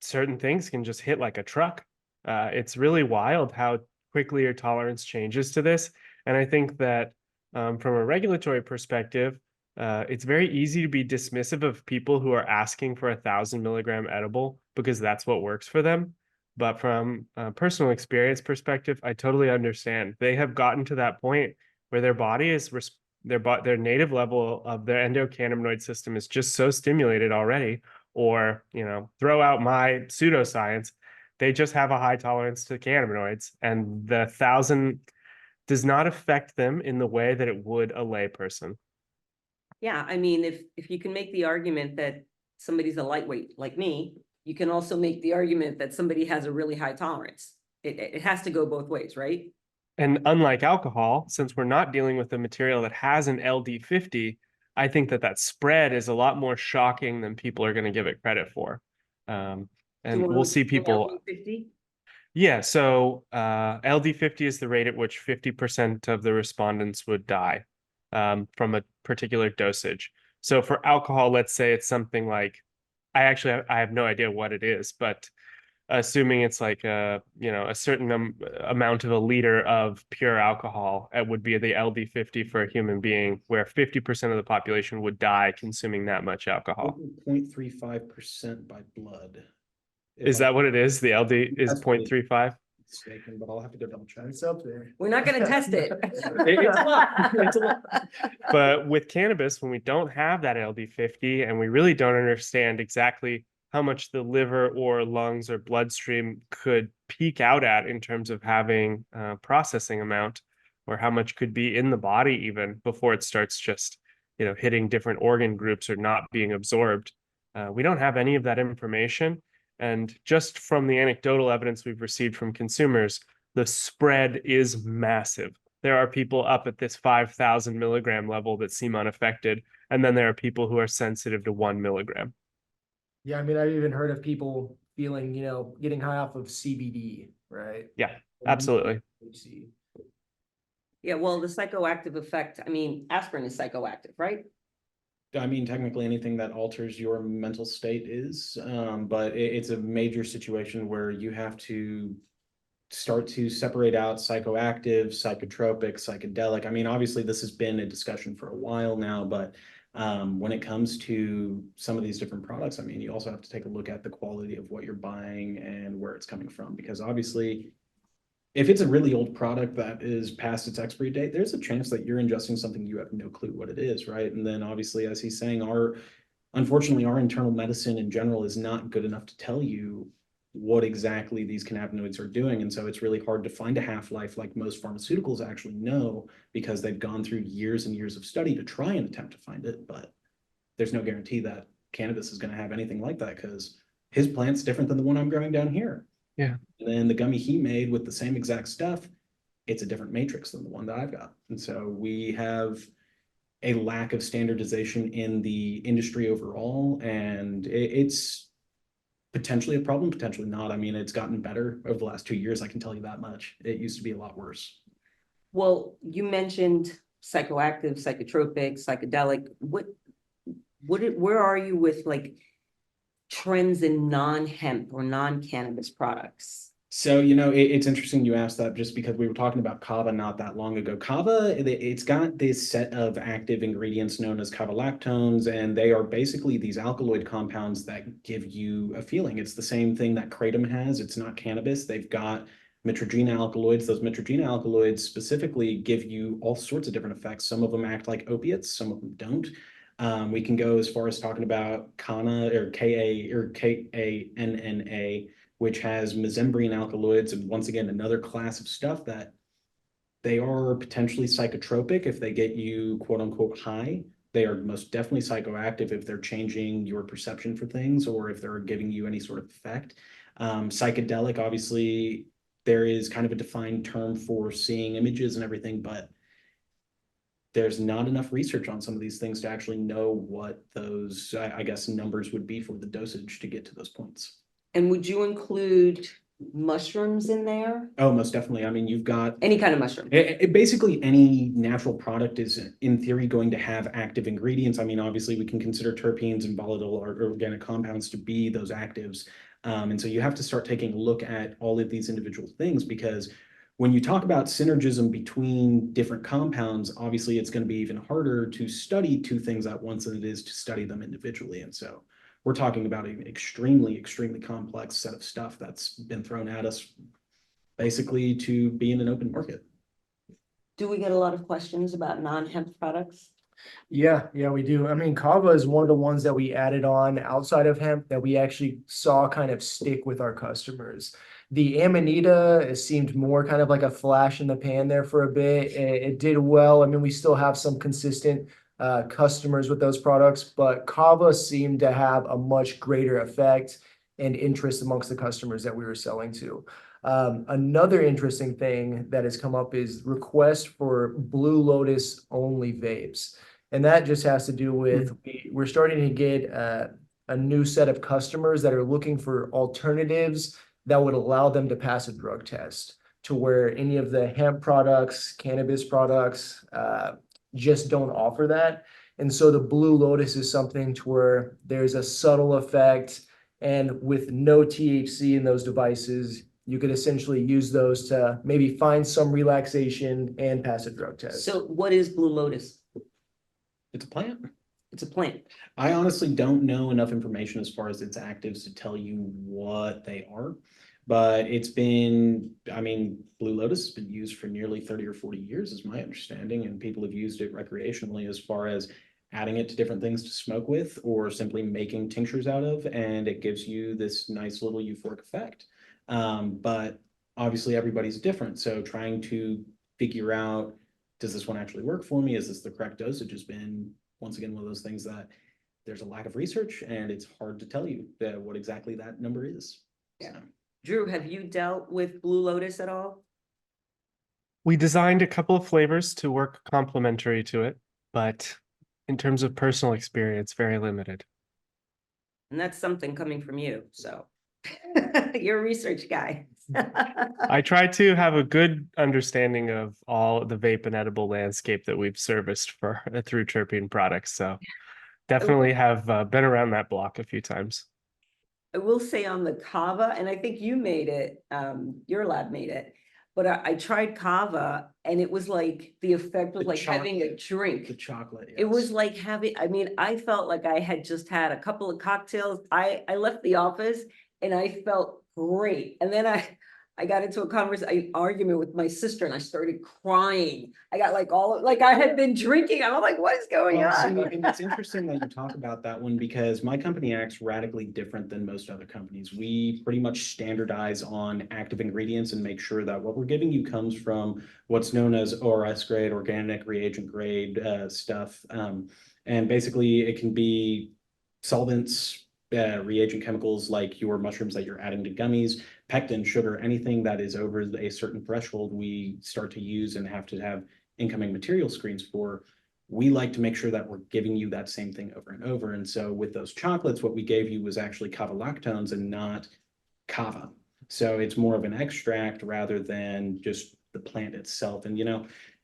Certain things can just hit like a truck. It's really wild how quickly your tolerance changes to this. And I think that from a regulatory perspective, it's very easy to be dismissive of people who are asking for 1,000 milligram edible because that's what works for them. But from a personal experience perspective, I totally understand. They have gotten to that point where their body is their native level of their endocannabinoid system is just so stimulated already, or throw out my pseudoscience, they just have a high tolerance to cannabinoids, and the 1,000 does not affect them in the way that it would a lay person. Yeah, I mean, if you can make the argument that somebody's a lightweight like me, you can also make the argument that somebody has a really high tolerance. It has to go both ways, right? And unlike alcohol, since we're not dealing with a material that has an LD50, I think that spread is a lot more shocking than people are going to give it credit for. And we'll see people. LD50? Yeah, so LD50 is the rate at which 50% of the respondents would die from a particular dosage. So for alcohol, let's say it's something like, I have no idea what it is, but assuming it's like a certain amount of a liter of pure alcohol, it would be the LD50 for a human being, where 50% of the population would die consuming that much alcohol. 0.35% by blood. Is that what it is? The LD is 0.35? Mistaken, but I'll have to go double check. It's up there. We're not going to test it. It's a lot. It's a lot. But with cannabis, when we don't have that LD50 and we really don't understand exactly how much the liver or lungs or bloodstream could peak out at in terms of having processing amount, or how much could be in the body even before it starts just hitting different organ groups or not being absorbed. We don't have any of that information. And just from the anecdotal evidence we've received from consumers, the spread is massive. There are people up at this 5,000 milligram level that seem unaffected. And then there are people who are sensitive to 1 milligram. Yeah, I mean, I've even heard of people feeling, getting high off of CBD, right? Yeah, absolutely. Yeah, well, the psychoactive effect, I mean, aspirin is psychoactive, right? I mean, technically anything that alters your mental state is, but it's a major situation where you have to start to separate out psychoactive, psychotropic, psychedelic. I mean, obviously this has been a discussion for a while now, but when it comes to some of these different products, I mean, you also have to take a look at the quality of what you're buying and where it's coming from, because obviously if it's a really old product that is past its expiry date, there's a chance that you're ingesting something you have no clue what it is, right? And then obviously, as he's saying, our unfortunately, our internal medicine in general is not good enough to tell you what exactly these cannabinoids are doing. And so it's really hard to find a half-life like most pharmaceuticals actually know, because they've gone through years and years of study to try and attempt to find it. But there's no guarantee that cannabis is going to have anything like that, because his plant's different than the one I'm growing down here. Yeah. And then the gummy he made with the same exact stuff, it's a different matrix than the one that I've got. And so we have a lack of standardization in the industry overall, and it's potentially a problem, potentially not. I mean, it's gotten better over the last 2 years, I can tell you that much. It used to be a lot worse. Well, you mentioned psychoactive, psychotropic, psychedelic. Where are you with like trends in non-hemp or non-cannabis products? So, you know, it's interesting you asked that, just because we were talking about kava not that long ago. Kava, it's got this set of active ingredients known as kavalactones, and they are basically these alkaloid compounds that give you a feeling. It's the same thing that kratom has. It's not cannabis. They've got mitragena alkaloids. Those mitragena alkaloids specifically give you all sorts of different effects. Some of them act like opiates, some of them don't. We can go as far as talking about Kana or Kanna, which has mesembrine alkaloids, and once again, another class of stuff that they are potentially psychotropic if they get you quote unquote high. They are most definitely psychoactive if they're changing your perception for things, or if they're giving you any sort of effect. Psychedelic, obviously, there is kind of a defined term for seeing images and everything, but there's not enough research on some of these things to actually know what those, I guess, numbers would be for the dosage to get to those points. And would you include mushrooms in there? Oh, most definitely. I mean, you've got Any kind of mushroom? basically any natural product is in theory going to have active ingredients. I mean, obviously we can consider terpenes and volatile or organic compounds to be those actives. And so you have to start taking a look at all of these individual things, because when you talk about synergism between different compounds, obviously it's going to be even harder to study two things at once than it is to study them individually. And so we're talking about an extremely, extremely complex set of stuff that's been thrown at us basically to be in an open market. Do we get a lot of questions about non-hemp products? Yeah, we do. I mean, kava is one of the ones that we added on outside of hemp that we actually saw kind of stick with our customers. The Amanita, it seemed more kind of like a flash in the pan there for a bit. It did well. I mean, we still have some consistent customers with those products, but kava seemed to have a much greater effect and interest amongst the customers that we were selling to. Another interesting thing that has come up is request for Blue Lotus only vapes. And that just has to do with, we're starting to get a new set of customers that are looking for alternatives that would allow them to pass a drug test, to where any of the hemp products, cannabis products, just don't offer that. And so the Blue Lotus is something to where there's a subtle effect, and with no THC in those devices, you could essentially use those to maybe find some relaxation and pass a drug test. So what is Blue Lotus? It's a plant. It's a plant. I honestly don't know enough information as far as its actives to tell you what they are, but it's been, I mean, Blue Lotus has been used for nearly 30 or 40 years is my understanding, and people have used it recreationally as far as adding it to different things to smoke with, or simply making tinctures out of, and it gives you this nice little euphoric effect. But obviously everybody's different, so trying to figure out, does this one actually work for me? Is this the correct dosage? Has been, once again, one of those things that there's a lack of research, and it's hard to tell you what exactly that number is. Yeah. So. Drew, have you dealt with Blue Lotus at all? We designed a couple of flavors to work complementary to it, but in terms of personal experience, very limited. And that's something coming from you, so you're a research guy. I try to have a good understanding of all the vape and edible landscape that we've serviced for through terpene products. So definitely have been around that block a few times. I will say on the kava, and I think you made it, your lab made it, but I tried kava, and it was like, the effect was like having a drink. The chocolate, yes. It was like having, I mean, I felt like I had just had a couple of cocktails. I left the office and I felt great. And then I I got into an argument with my sister and I started crying. I got like like I had been drinking. I'm like, what is going Well, see, on? and it's interesting that you talk about that one because my company acts radically different than most other companies. We pretty much standardize on active ingredients and make sure that what we're giving you comes from what's known as ORS grade, organic reagent grade stuff. And basically it can be solvents, reagent chemicals like your mushrooms that you're adding to gummies, pectin, sugar, anything that is over a certain threshold, we start to use and have to have incoming material screens for. We like to make sure that we're giving you that same thing over and over. And so with those chocolates, what we gave you was actually kava lactones and not kava. So it's more of an extract rather than just the plant itself. And,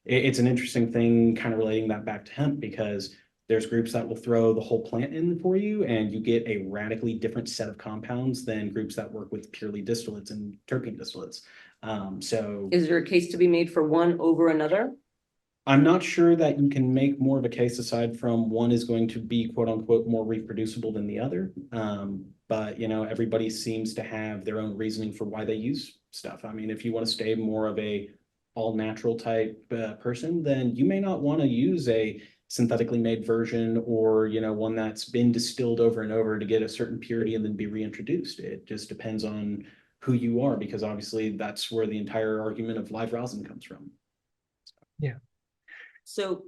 it's an interesting thing kind of relating that back to hemp because there's groups that will throw the whole plant in for you and you get a radically different set of compounds than groups that work with purely distillates and terpene distillates. So Is there a case to be made for one over another? I'm not sure that you can make more of a case aside from one is going to be quote unquote more reproducible than the other. But everybody seems to have their own reasoning for why they use stuff. I mean, if you want to stay more of a all natural type person, then you may not want to use a synthetically made version or one that's been distilled over and over to get a certain purity and then be reintroduced. It just depends on who you are because obviously that's where the entire argument of live rosin comes from. Yeah. So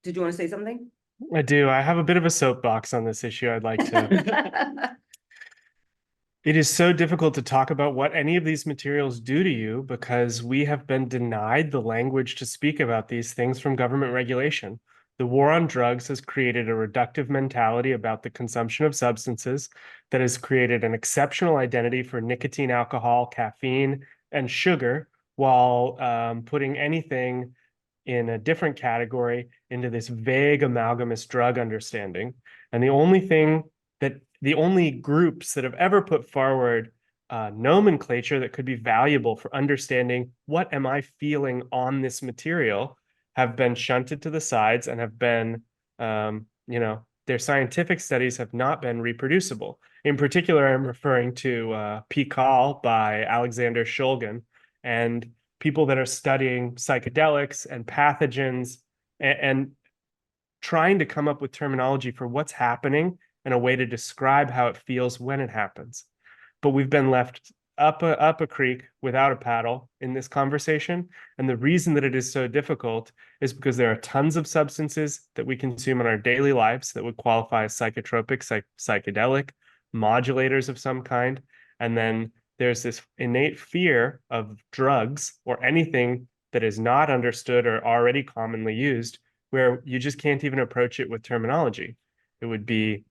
did you want to say something? I do. I have a bit of a soapbox on this issue I'd like to. It is so difficult to talk about what any of these materials do to you because we have been denied the language to speak about these things from government regulation. The war on drugs has created a reductive mentality about the consumption of substances that has created an exceptional identity for nicotine, alcohol, caffeine, and sugar, while putting anything in a different category into this vague amalgamous drug understanding. And the only groups that have ever put forward nomenclature that could be valuable for understanding what am I feeling on this material have been shunted to the sides and have been, their scientific studies have not been reproducible. In particular, I'm referring to P-Call by Alexander Shulgin and people that are studying psychedelics and pathogens and trying to come up with terminology for what's happening and a way to describe how it feels when it happens. But we've been left up a creek without a paddle in this conversation. And the reason that it is so difficult is because there are tons of substances that we consume in our daily lives that would qualify as psychotropic, psychedelic, modulators of some kind. And then there's this innate fear of drugs or anything that is not understood or already commonly used, where you just can't even approach it with terminology. It would be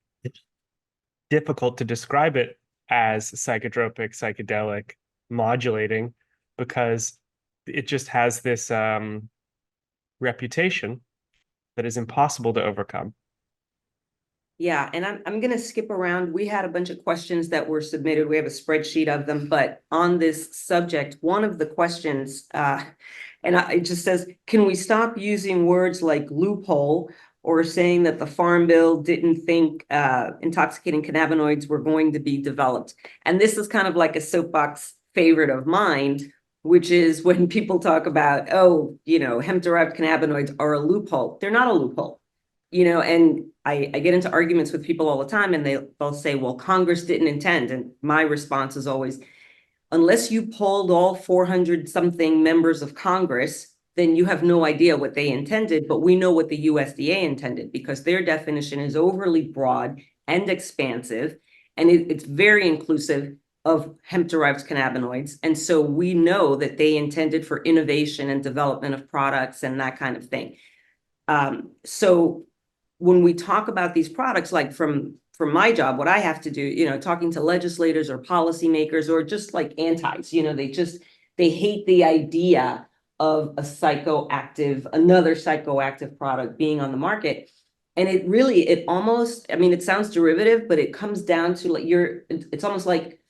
difficult to describe it as psychotropic, psychedelic, modulating, because it just has this reputation that is impossible to overcome. Yeah, and I'm going to skip around. We had a bunch of questions that were submitted. We have a spreadsheet of them, but on this subject, one of the questions, it just says, can we stop using words like loophole or saying that the Farm Bill didn't think intoxicating cannabinoids were going to be developed? And this is kind of like a soapbox favorite of mine, which is when people talk about, hemp-derived cannabinoids are a loophole. They're not a loophole. And I get into arguments with people all the time and they'll say, well, Congress didn't intend. And my response is always, unless you polled all 400 something members of Congress, then you have no idea what they intended, but we know what the USDA intended because their definition is overly broad and expansive, and it's very inclusive of hemp-derived cannabinoids. And so we know that they intended for innovation and development of products and that kind of thing. So when we talk about these products, like from my job, what I have to do, talking to legislators or policymakers or just like antis, they hate the idea of another psychoactive product being on the market. And it almost, it sounds derivative, but it comes down to it's almost like,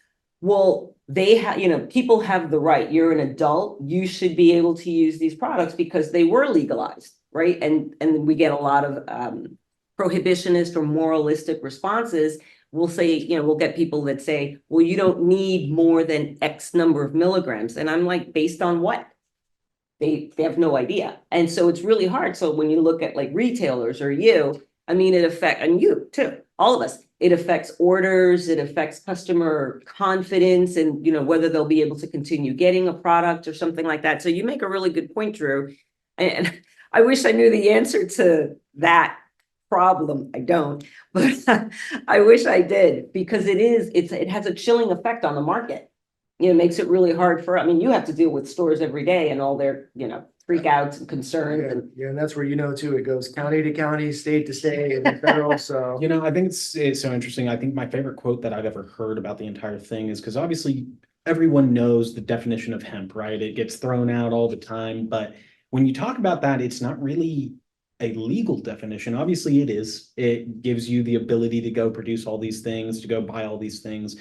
well, people have the right, you're an adult, you should be able to use these products because they were legalized, right? And we get a lot of prohibitionist or moralistic responses we'll say, you know, we'll get people that say, well, you don't need more than X number of milligrams. And I'm like, based on what? They have no idea. And so it's really hard. So when you look at like retailers or you, I mean, it affects, and you too, all of us, it affects orders, it affects customer confidence and, you know, whether they'll be able to continue getting a product or something like that. So you make a really good point, Drew. And I wish I knew the answer to that problem. I don't, but I wish I did, because it has a chilling effect on the market. You know, it makes it really hard for, I mean, you have to deal with stores every day and all their, you know, freakouts and concerns and. Yeah, and that's where, you know, too, it goes county to county, state to state, and federal, so. You know, I think it's so interesting. I think my favorite quote that I've ever heard about the entire thing is because obviously everyone knows the definition of hemp, right? It gets thrown out all the time, but when you talk about that, it's not really a legal definition. Obviously it is. It gives you the ability to go produce all these things, to go buy all these things,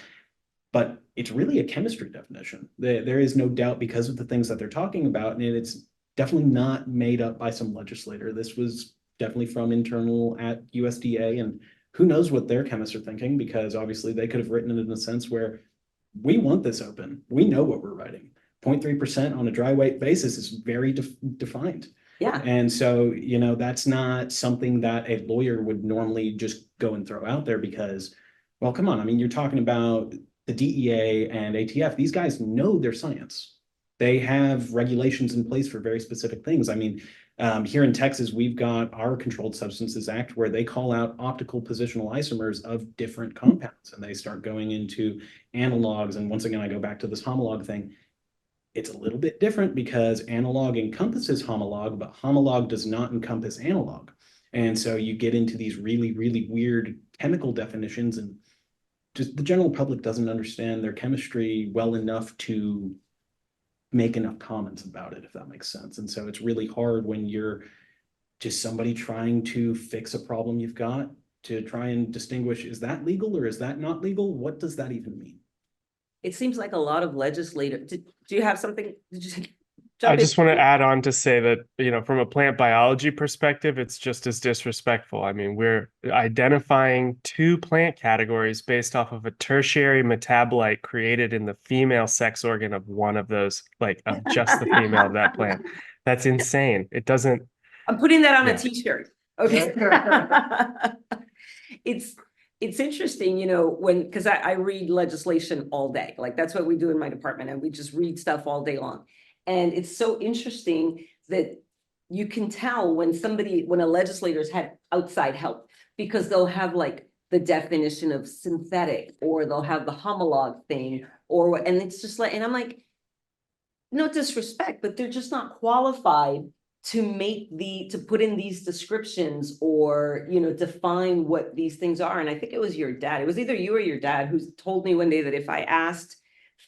but it's really a chemistry definition. There is no doubt, because of the things that they're talking about, and it's definitely not made up by some legislator. This was definitely from internal at USDA, and who knows what their chemists are thinking, because obviously they could have written it in a sense where we want this open. We know what we're writing. 0.3% on a dry weight basis is very defined. Yeah. And so, you know, that's not something that a lawyer would normally just go and throw out there because, well, come on. I mean, you're talking about the DEA and ATF. These guys know their science. They have regulations in place for very specific things. I mean, here in Texas, we've got our Controlled Substances Act where they call out optical positional isomers of different compounds, and they start going into analogs. And once again, I go back to this homolog thing. It's a little bit different because analog encompasses homolog, but homolog does not encompass analog. And so you get into these really, really weird chemical definitions, and just the general public doesn't understand their chemistry well enough to make enough comments about it, if that makes sense. And so it's really hard when you're just somebody trying to fix a problem you've got to try and distinguish, is that legal or is that not legal? What does that even mean? It seems like a lot of legislators, do you have something? Did you I just want to add on to say that, you know, from a plant biology perspective, it's just as disrespectful. I mean, we're identifying two plant categories based off of a tertiary metabolite created in the female sex organ of one of those, like of just the female of that plant. That's insane. It doesn't. I'm putting that on Yeah. a t-shirt. Okay. It's interesting, you know, because I read legislation all day. Like that's what we do in my department, and we just read stuff all day long. And it's so interesting that you can tell when a legislator's had outside help, because they'll have like the definition of synthetic, or they'll have the homolog thing, and it's just like, and I'm like, no disrespect, but they're just not qualified to put in these descriptions or, you know, define what these things are. And I think it was your dad, it was either you or your dad who told me one day that if I asked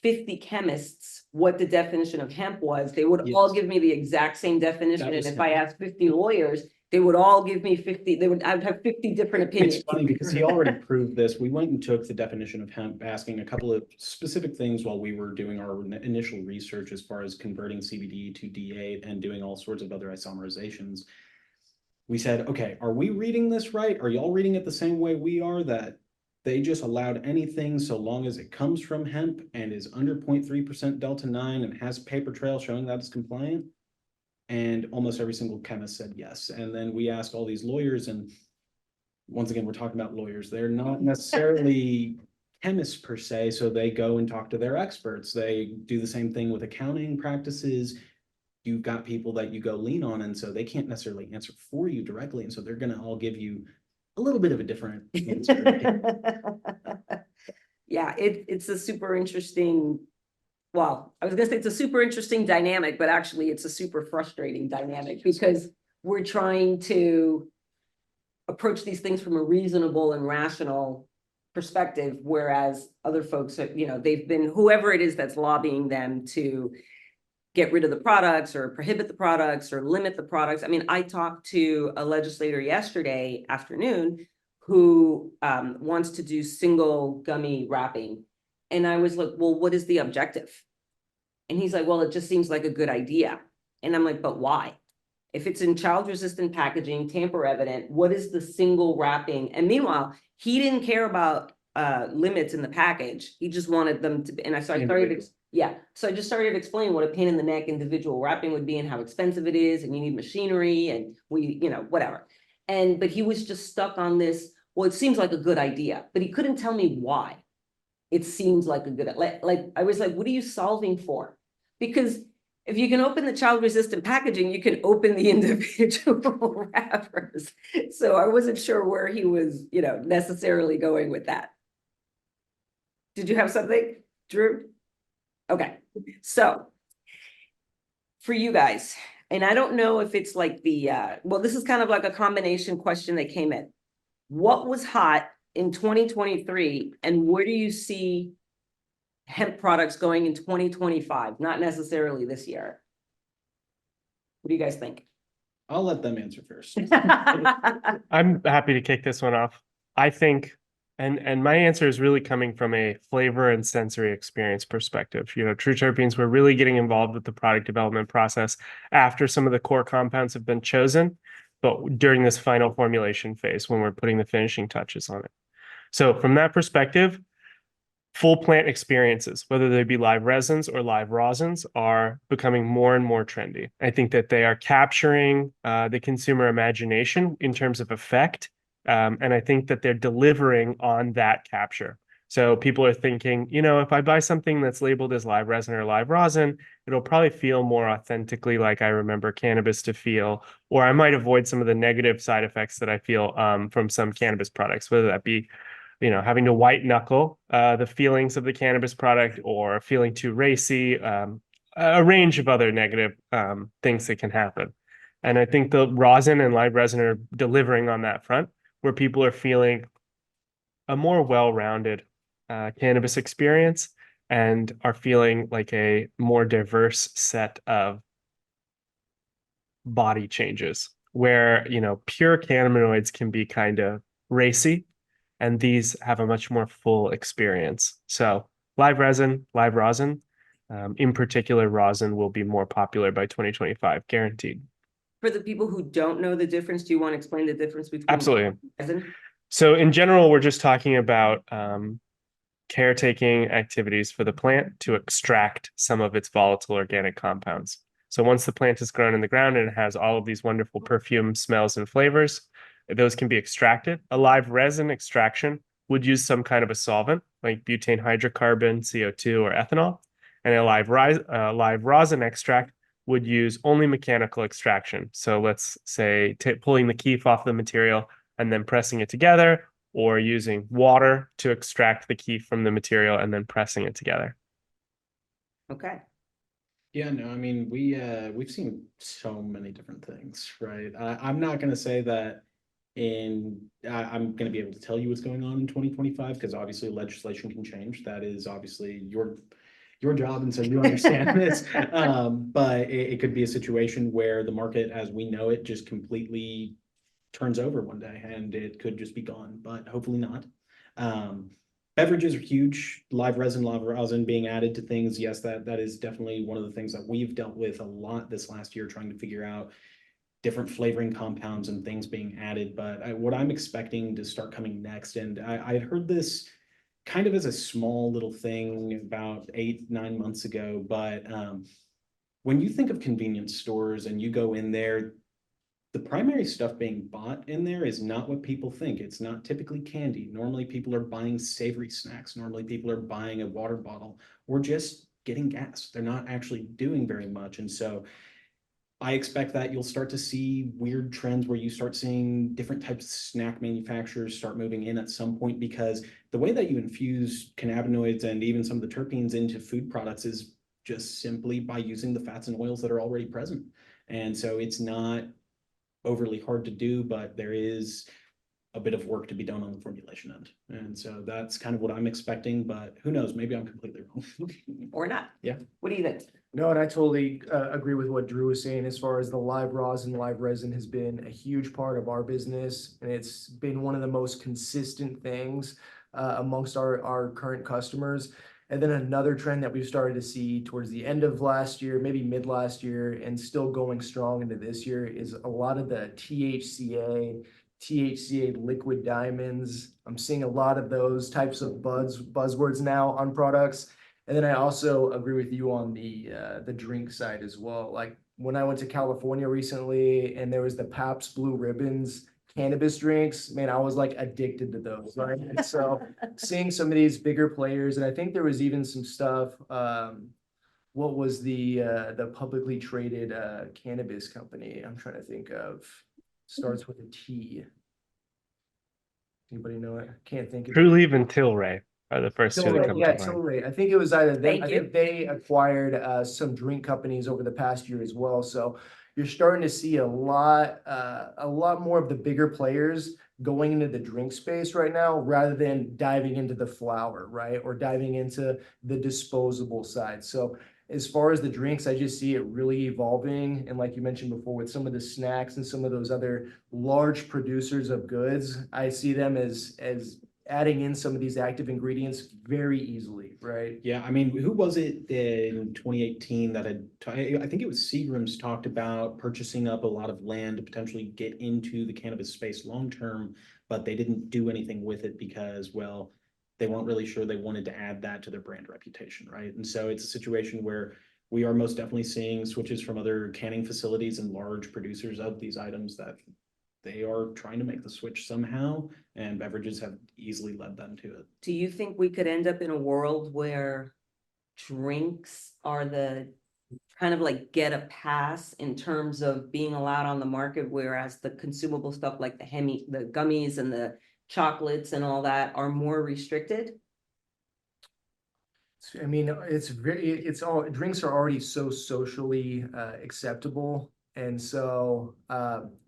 50 chemists what the definition of hemp was, they would all give me the exact same definition. And if I asked 50 lawyers, they would all give me 50, I'd have 50 different opinions. It's funny because he already proved this. We went and took the definition of hemp, asking a couple of specific things while we were doing our initial research as far as converting CBD to D8 and doing all sorts of other isomerizations. We said, okay, are we reading this right? Are y'all reading it the same way we are, that they just allowed anything so long as it comes from hemp and is under 0.3% delta 9 and has a paper trail showing that it's compliant? And almost every single chemist said yes. And then we asked all these lawyers, and once again, we're talking about lawyers. They're not necessarily chemists per se, so they go and talk to their experts. They do the same thing with accounting practices. You've got people that you go lean on, and so they can't necessarily answer for you directly. And so they're going to all give you a little bit of a different answer. Yeah, it's a super interesting, well, I was gonna say it's a super interesting dynamic, but actually it's a super frustrating dynamic, because we're trying to approach these things from a reasonable and rational perspective, whereas other folks are, you know, they've been, whoever it is that's lobbying them to get rid of the products or prohibit the products or limit the products. I mean, I talked to a legislator yesterday afternoon who wants to do single gummy wrapping. And I was like, well, what is the objective? And he's like, well, it just seems like a good idea. And I'm like, but why? If it's in child-resistant packaging, tamper evident, what is the single wrapping? And meanwhile, he didn't care about limits in the package. He just wanted them to, and so I started, so I just started explaining what a pain in the neck individual wrapping would be and how expensive it is, and you need machinery and whatever. But he was just stuck on this, well, it seems like a good idea, but he couldn't tell me why it seems like a good, like, I was like, what are you solving for? Because if you can open the child-resistant packaging, you can open the individual wrappers. So I wasn't sure where he was, necessarily going with that. Did you have something, Drew? Okay, so for you guys, and I don't know if it's like well, this is kind of like a combination question that came in. What was hot in 2023, and where do you see hemp products going in 2025? Not necessarily this year. What do you guys think? I'll let them answer first. I'm happy to kick this one off. I think, and my answer is really coming from a flavor and sensory experience perspective. True Terpenes, we're really getting involved with the product development process after some of the core compounds have been chosen, but during this final formulation phase when we're putting the finishing touches on it. So from that perspective, full plant experiences, whether they be live resins or live rosins, are becoming more and more trendy. I think that they are capturing the consumer imagination in terms of effect. And I think that they're delivering on that capture. So people are thinking, if I buy something that's labeled as live resin or live rosin, it'll probably feel more authentically like I remember cannabis to feel, or I might avoid some of the negative side effects that I feel from some cannabis products, whether that be having to white knuckle the feelings of the cannabis product or feeling too racy, a range of other negative things that can happen. And I think the rosin and live resin are delivering on that front, where people are feeling a more well-rounded cannabis experience and are feeling like a more diverse set of body changes, where pure cannabinoids can be kind of racy, and these have a much more full experience. So live resin, live rosin, in particular, rosin will be more popular by 2025, guaranteed. For the people who don't know the difference, do you want to explain the difference between Absolutely. resin? So in general, we're just talking about caretaking activities for the plant to extract some of its volatile organic compounds. So once the plant is grown in the ground and it has all of these wonderful perfumes, smells, and flavors, those can be extracted. A live resin extraction would use some kind of a solvent like butane hydrocarbon, CO2, or ethanol. And a live rosin extract would use only mechanical extraction. So let's say pulling the keef off the material and then pressing it together, or using water to extract the keef from the material and then pressing it together. Okay. Yeah, no, I mean, we've seen so many different things, right? I'm not going to say that I'm going to be able to tell you what's going on in 2025, because obviously legislation can change. That is obviously your job, and so you understand this. But it could be a situation where the market as we know it just completely turns over one day and it could just be gone, but hopefully not. Beverages are huge. Live resin, live rosin being added to things. Yes, that is definitely one of the things that we've dealt with a lot this last year, trying to figure out different flavoring compounds and things being added. But what I'm expecting to start coming next, and I heard this kind of as a small little thing about 8-9 months ago, but when you think of convenience stores and you go in there, the primary stuff being bought in there is not what people think. It's not typically candy. Normally people are buying savory snacks. Normally people are buying a water bottle or just getting gas. They're not actually doing very much. And so I expect that you'll start to see weird trends where you start seeing different types of snack manufacturers start moving in at some point, because the way that you infuse cannabinoids and even some of the terpenes into food products is just simply by using the fats and oils that are already present. And so it's not overly hard to do, but there is a bit of work to be done on the formulation end. And so that's kind of what I'm expecting, but who knows, maybe I'm completely wrong. Or not. Yeah. What do you think? No, and I totally agree with what Drew was saying as far as the live rosin, live resin has been a huge part of our business. And it's been one of the most consistent things amongst our current customers. And then another trend that we've started to see towards the end of last year, maybe mid last year, and still going strong into this year, is a lot of the THCA THCA liquid diamonds. I'm seeing a lot of those types of buzzwords now on products. And then I also agree with you on the drink side as well. Like when I went to California recently and there was the Pabst Blue Ribbons cannabis drinks, man, I was like addicted to those, right? And so seeing some of these bigger players, and I think there was even some stuff, what was the publicly traded cannabis company? I'm trying to think of, starts with a T. Anybody know it? Can't think of it. Trulieve and Tilray are the first two that Tilray, come yeah, to mind. Tilray. I think it was either them. Thank I you. think they acquired some drink companies over the past year as well. So you're starting to see a lot more of the bigger players going into the drink space right now, rather than diving into the flower, right? Or diving into the disposable side. So as far as the drinks, I just see it really evolving. And like you mentioned before, with some of the snacks and some of those other large producers of goods, I see them as adding in some of these active ingredients very easily, right? Yeah, I mean, who was it in 2018 that I think it was Seagram's talked about purchasing up a lot of land to potentially get into the cannabis space long-term, but they didn't do anything with it because, well, they weren't really sure they wanted to add that to their brand reputation, right? And so it's a situation where we are most definitely seeing switches from other canning facilities and large producers of these items that they are trying to make the switch somehow, and beverages have easily led them to it. Do you think we could end up in a world where drinks are the kind of like get a pass in terms of being allowed on the market, whereas the consumable stuff like the gummies and the chocolates and all that are more restricted? I mean, drinks are already so socially acceptable. And so,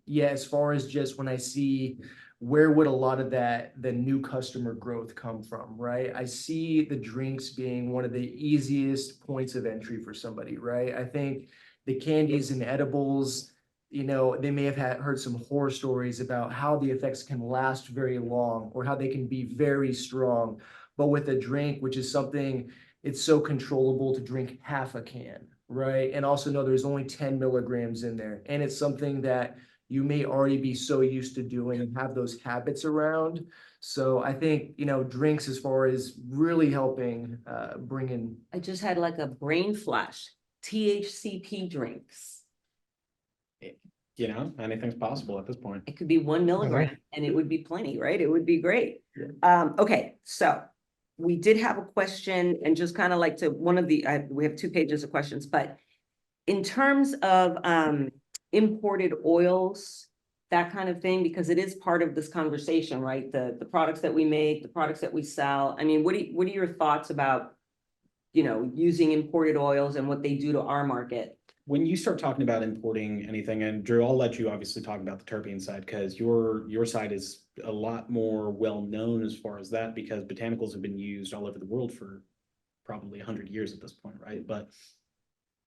yeah, as far as just when I see where would a lot of the new customer growth come from, right? I see the drinks being one of the easiest points of entry for somebody, right? I think the candies and edibles, they may have heard some horror stories about how the effects can last very long or how they can be very strong. But with a drink, which is something, it's so controllable to drink half a can, right? And also know there's only 10 milligrams in there. And it's something that you may already be so used to doing and have those habits around. So I think, drinks as far as really helping bring in. I just had like a brain flash, THCP drinks. Anything's possible at this point. It could be 1 milligram and it would be plenty, right? It would be great. Yeah. Okay, so we did have a question and just kind of like to we have 2 pages of questions, but in terms of imported oils, that kind of thing, because it is part of this conversation, right? The products that we make, the products that we sell. I mean, what are your thoughts about, using imported oils and what they do to our market? When you start talking about importing anything, and Drew, I'll let you obviously talk about the terpene side because your side is a lot more well known as far as that, because botanicals have been used all over the world for probably 100 years at this point, right? But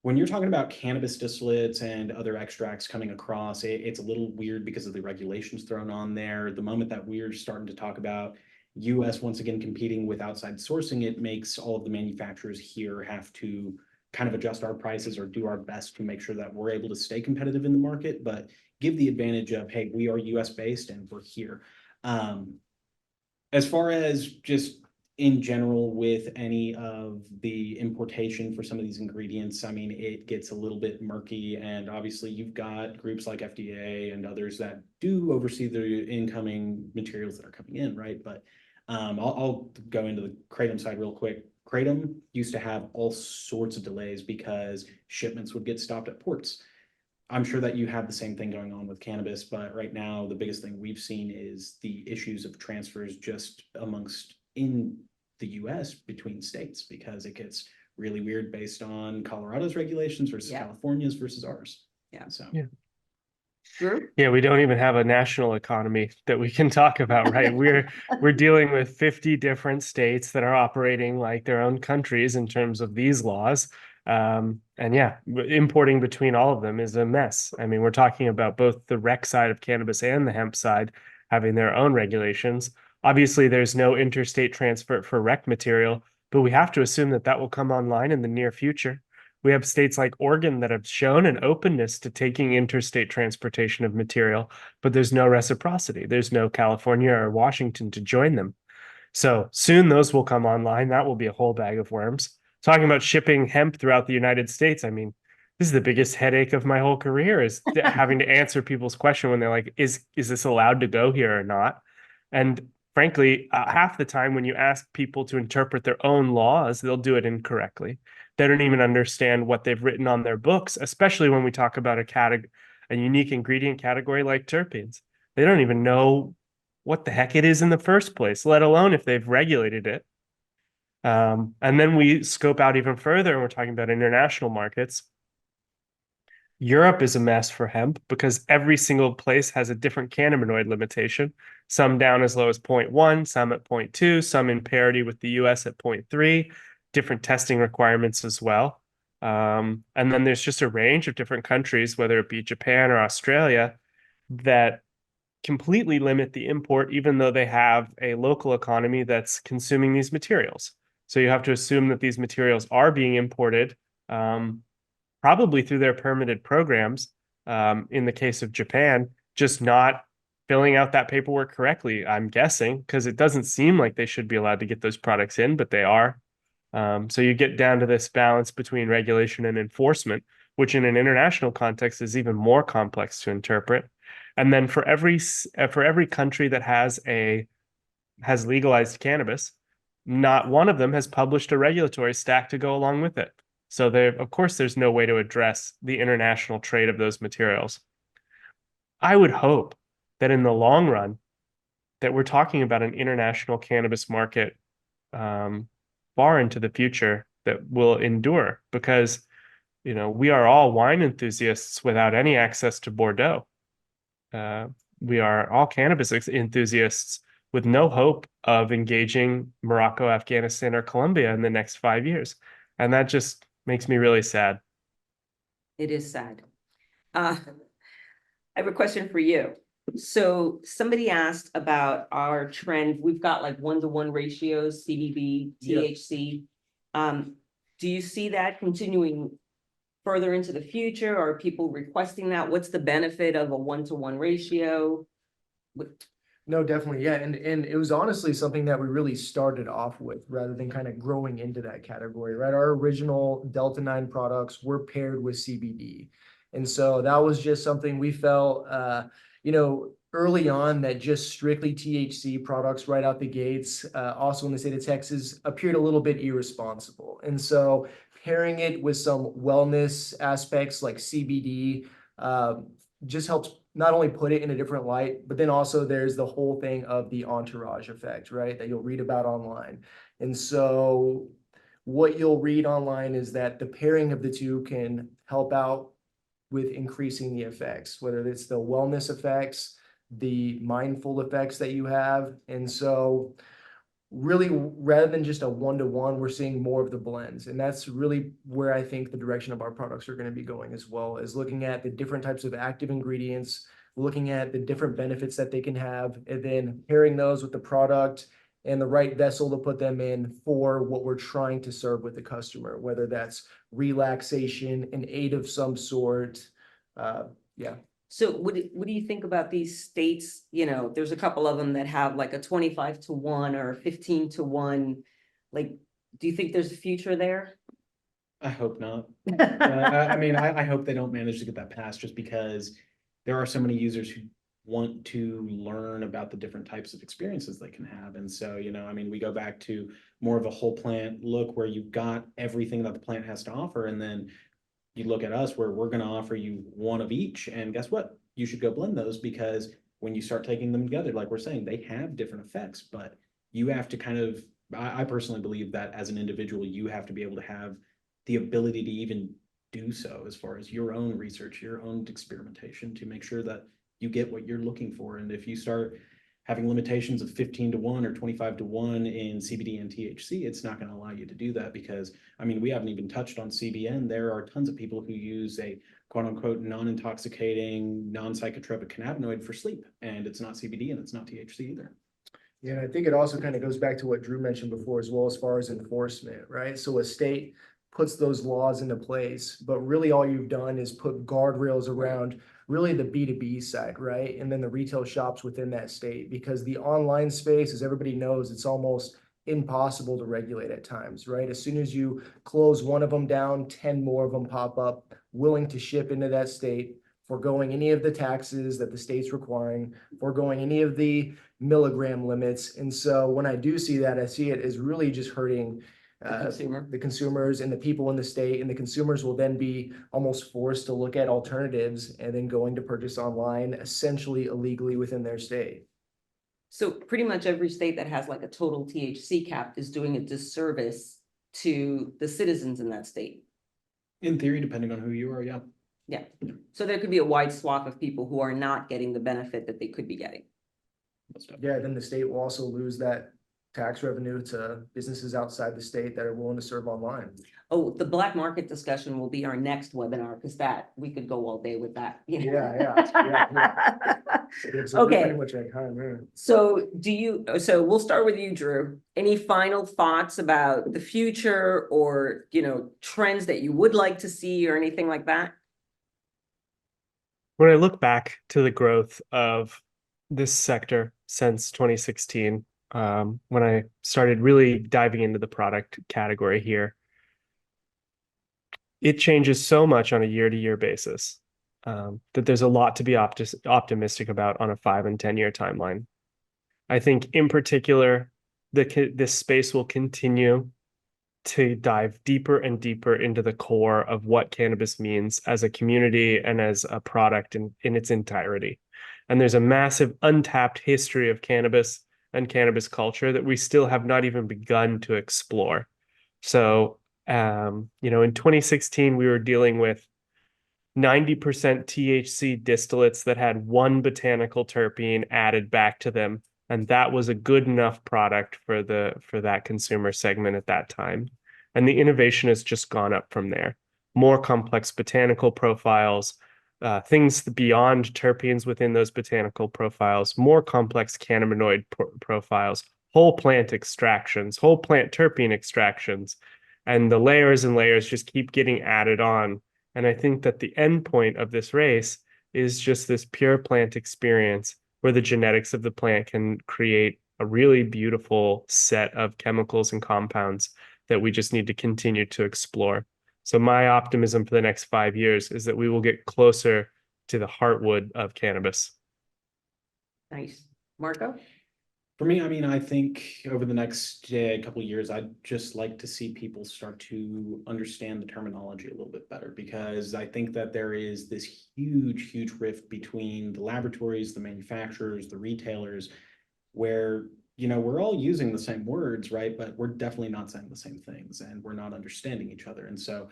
when you're talking about cannabis distillates and other extracts coming across, it's a little weird because of the regulations thrown on there. The moment that we're starting to talk about US once again competing with outside sourcing, it makes all of the manufacturers here have to kind of adjust our prices or do our best to make sure that we're able to stay competitive in the market, but give the advantage of, hey, we are US based and we're here. As far as just in general with any of the importation for some of these ingredients, I mean, it gets a little bit murky, and obviously you've got groups like FDA and others that do oversee the incoming materials that are coming in, right? But I'll go into the Kratom side real quick. Kratom used to have all sorts of delays because shipments would get stopped at ports. I'm sure that you have the same thing going on with cannabis, but right now the biggest thing we've seen is the issues of transfers just amongst in the US between states, because it gets really weird based on Colorado's regulations versus California's versus ours. Yeah. So yeah. Sure. Yeah, we don't even have a national economy that we can talk about, right? We're dealing with 50 different states that are operating like their own countries in terms of these laws. And yeah, importing between all of them is a mess. I mean, we're talking about both the rec side of cannabis and the hemp side having their own regulations. Obviously, there's no interstate transfer for rec material, but we have to assume that will come online in the near future. We have states like Oregon that have shown an openness to taking interstate transportation of material, but there's no reciprocity. There's no California or Washington to join them. So soon those will come online. That will be a whole bag of worms. Talking about shipping hemp throughout the United States, I mean, this is the biggest headache of my whole career is having to answer people's question when they're like, is this allowed to go here or not? And frankly, half the time when you ask people to interpret their own laws, they'll do it incorrectly. They don't even understand what they've written on their books, especially when we talk about a unique ingredient category like terpenes. They don't even know what the heck it is in the first place, let alone if they've regulated it. And then we scope out even further, and we're talking about international markets. Europe is a mess for hemp because every single place has a different cannabinoid limitation, some down as low as 0.1, some at 0.2, some in parity with the US at 0.3, different testing requirements as well. And then there's just a range of different countries, whether it be Japan or Australia, that completely limit the import, even though they have a local economy that's consuming these materials. So you have to assume that these materials are being imported, probably through their permitted programs. In the case of Japan, just not filling out that paperwork correctly, I'm guessing, because it doesn't seem like they should be allowed to get those products in, but they are. So you get down to this balance between regulation and enforcement, which in an international context is even more complex to interpret. And then for every country that has legalized cannabis, not one of them has published a regulatory stack to go along with it. So of course, there's no way to address the international trade of those materials. I would hope that in the long run, that we're talking about an international cannabis market far into the future that will endure, because we are all wine enthusiasts without any access to Bordeaux. We are all cannabis enthusiasts with no hope of engaging Morocco, Afghanistan, or Colombia in the next 5 years. And that just makes me really sad. It is sad. I have a question for you. So somebody asked about our trend. We've got like 1-to-1 ratios, CBD, THC. Do you see that continuing further into the future? Or are people requesting that? What's the benefit of a 1-to-1 ratio? No, definitely. Yeah. And it was honestly something that we really started off with rather than kind of growing into that category, right? Our original Delta 9 products were paired with CBD. And so that was just something we felt, early on, that just strictly THC products right out the gates, also in the state of Texas, appeared a little bit irresponsible. And so pairing it with some wellness aspects like CBD just helps not only put it in a different light, but then also there's the whole thing of the entourage effect, right? That you'll read about online. And so what you'll read online is that the pairing of the two can help out with increasing the effects, whether it's the wellness effects, the mindful effects that you have. And so really, rather than just a 1-to-1, we're seeing more of the blends. And that's really where I think the direction of our products are going to be going, as well as looking at the different types of active ingredients, looking at the different benefits that they can have, and then pairing those with the product and the right vessel to put them in for what we're trying to serve with the customer, whether that's relaxation, an aid of some sort. Yeah. So what do you think about these states? There's a couple of them that have like a 25-to-1 or 15-to-1. Like, do you think there's a future there? I hope not. I hope they don't manage to get that passed, just because there are so many users who want to learn about the different types of experiences they can have. And so, we go back to more of a whole plant look where you've got everything that the plant has to offer. And then you look at us where we're going to offer you one of each. And guess what? You should go blend those, because when you start taking them together, like we're saying, they have different effects, but you have to I personally believe that as an individual, you have to be able to have the ability to even do so as far as your own research, your own experimentation, to make sure that you get what you're looking for. And if you start having limitations of 15-to-1 or 25-to-1 in CBD and THC, it's not going to allow you to do that, because we haven't even touched on CBN. There are tons of people who use a quote unquote non-intoxicating, non-psychotropic cannabinoid for sleep, and it's not CBD and it's not THC either. Yeah, I think it also kind of goes back to what Drew mentioned before as well, as far as enforcement, right? So a state puts those laws into place, but really all you've done is put guardrails around really the B2B side, right? And then the retail shops within that state, because the online space, as everybody knows, it's almost impossible to regulate at times, right? As soon as you close one of them down, 10 more of them pop up willing to ship into that state, foregoing any of the taxes that the state's requiring, foregoing any of the milligram limits. And so when I do see that, I see it as really just hurting the consumers and the people in the state, and the consumers will then be almost forced to look at alternatives and then going to purchase online, essentially illegally within their state. So pretty much every state that has like a total THC cap is doing a disservice to the citizens in that state. In theory, depending on who you are, yeah. Yeah, so there could be a wide swath of people who are not getting the benefit that they could be getting. Yeah, then the state will also lose that tax revenue to businesses outside the state that are willing to serve online. Oh, the black market discussion will be our next webinar, because that, we could go all day with that. Yeah. It's Okay. pretty much like, So so we'll start with you, Drew. Any final thoughts about the future, or, trends that you would like to see, or anything like that? When I look back to the growth of this sector since 2016, when I started really diving into the product category here, it changes so much on a year-to-year basis that there's a lot to be optimistic about on a 5 and 10-year timeline. I think in particular, this space will continue to dive deeper and deeper into the core of what cannabis means as a community and as a product in its entirety. And there's a massive untapped history of cannabis and cannabis culture that we still have not even begun to explore. So, in 2016, we were dealing with 90% THC distillates that had one botanical terpene added back to them. And that was a good enough product for that consumer segment at that time. And the innovation has just gone up from there. More complex botanical profiles, things beyond terpenes within those botanical profiles, more complex cannabinoid profiles, whole plant extractions, whole plant terpene extractions, and the layers and layers just keep getting added on. And I think that the end point of this race is just this pure plant experience where the genetics of the plant can create a really beautiful set of chemicals and compounds that we just need to continue to explore. So my optimism for the next 5 years is that we will get closer to the heartwood of cannabis. Nice. Marco? For me, I think over the next couple of years, I'd just like to see people start to understand the terminology a little bit better, because I think that there is this huge, huge rift between the laboratories, the manufacturers, the retailers, where, we're all using the same words, right? But we're definitely not saying the same things, and we're not understanding each other. And so,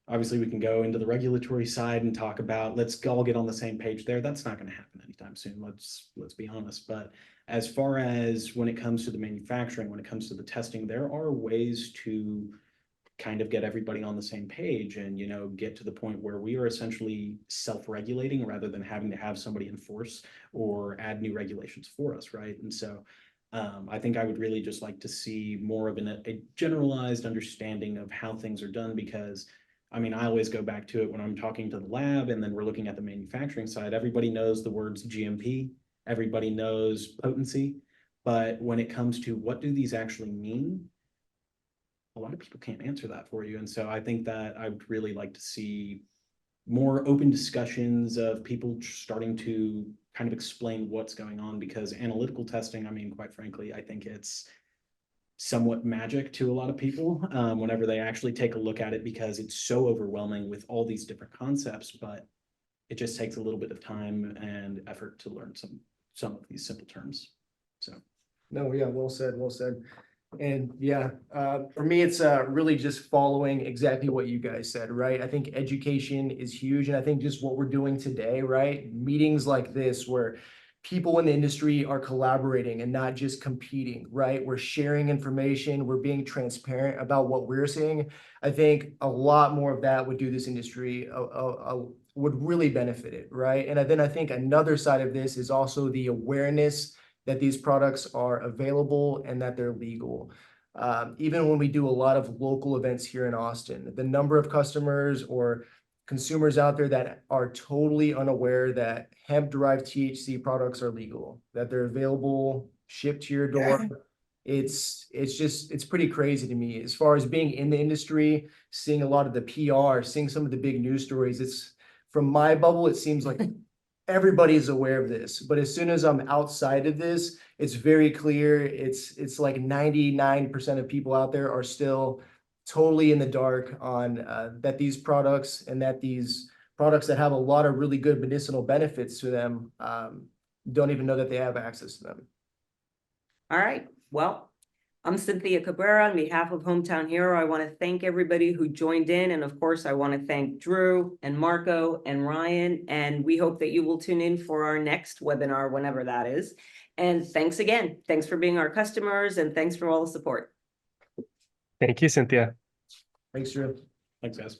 obviously we can go into the regulatory side and talk about, let's all get on the same page there. That's not going to happen anytime soon. Let's be honest. But as far as when it comes to the manufacturing, when it comes to the testing, there are ways to kind of get everybody on the same page and, get to the point where we are essentially self-regulating rather than having to have somebody enforce or add new regulations for us, right? And so I think I would really just like to see more of a generalized understanding of how things are done, because I always go back to it when I'm talking to the lab and then we're looking at the manufacturing side. Everybody knows the words GMP, everybody knows potency, but when it comes to what do these actually mean, a lot of people can't answer that for you. And so I think that I would really like to see more open discussions of people starting to kind of explain what's going on, because analytical testing, quite frankly, I think it's somewhat magic to a lot of people whenever they actually take a look at it, because it's so overwhelming with all these different concepts, but it just takes a little bit of time and effort to learn some of these simple terms. So no, yeah, well said. And yeah, for me, it's really just following exactly what you guys said, right? I think education is huge. And I think just what we're doing today, right? Meetings like this where people in the industry are collaborating and not just competing, right? We're sharing information. We're being transparent about what we're seeing. I think a lot more of that would do this industry, would really benefit it, right? And then I think another side of this is also the awareness that these products are available and that they're legal. Even when we do a lot of local events here in Austin, the number of customers or consumers out there that are totally unaware that hemp-derived THC products are legal, that they're available, shipped to your door. It's pretty crazy to me. As far as being in the industry, seeing a lot of the PR, seeing some of the big news stories, it's from my bubble, it seems like everybody is aware of this. But as soon as I'm outside of this, it's very clear. It's like 99% of people out there are still totally in the dark on that these products and that these products that have a lot of really good medicinal benefits to them don't even know that they have access to them. All right, well, I'm Cynthia Cabrera on behalf of Hometown Hero. I want to thank everybody who joined in. And of course, I want to thank Drew and Marco and Ryan. And we hope that you will tune in for our next webinar, whenever that is. And thanks again. Thanks for being our customers and thanks for all the support. Thank you, Cynthia. Thanks, Drew. Thanks, guys.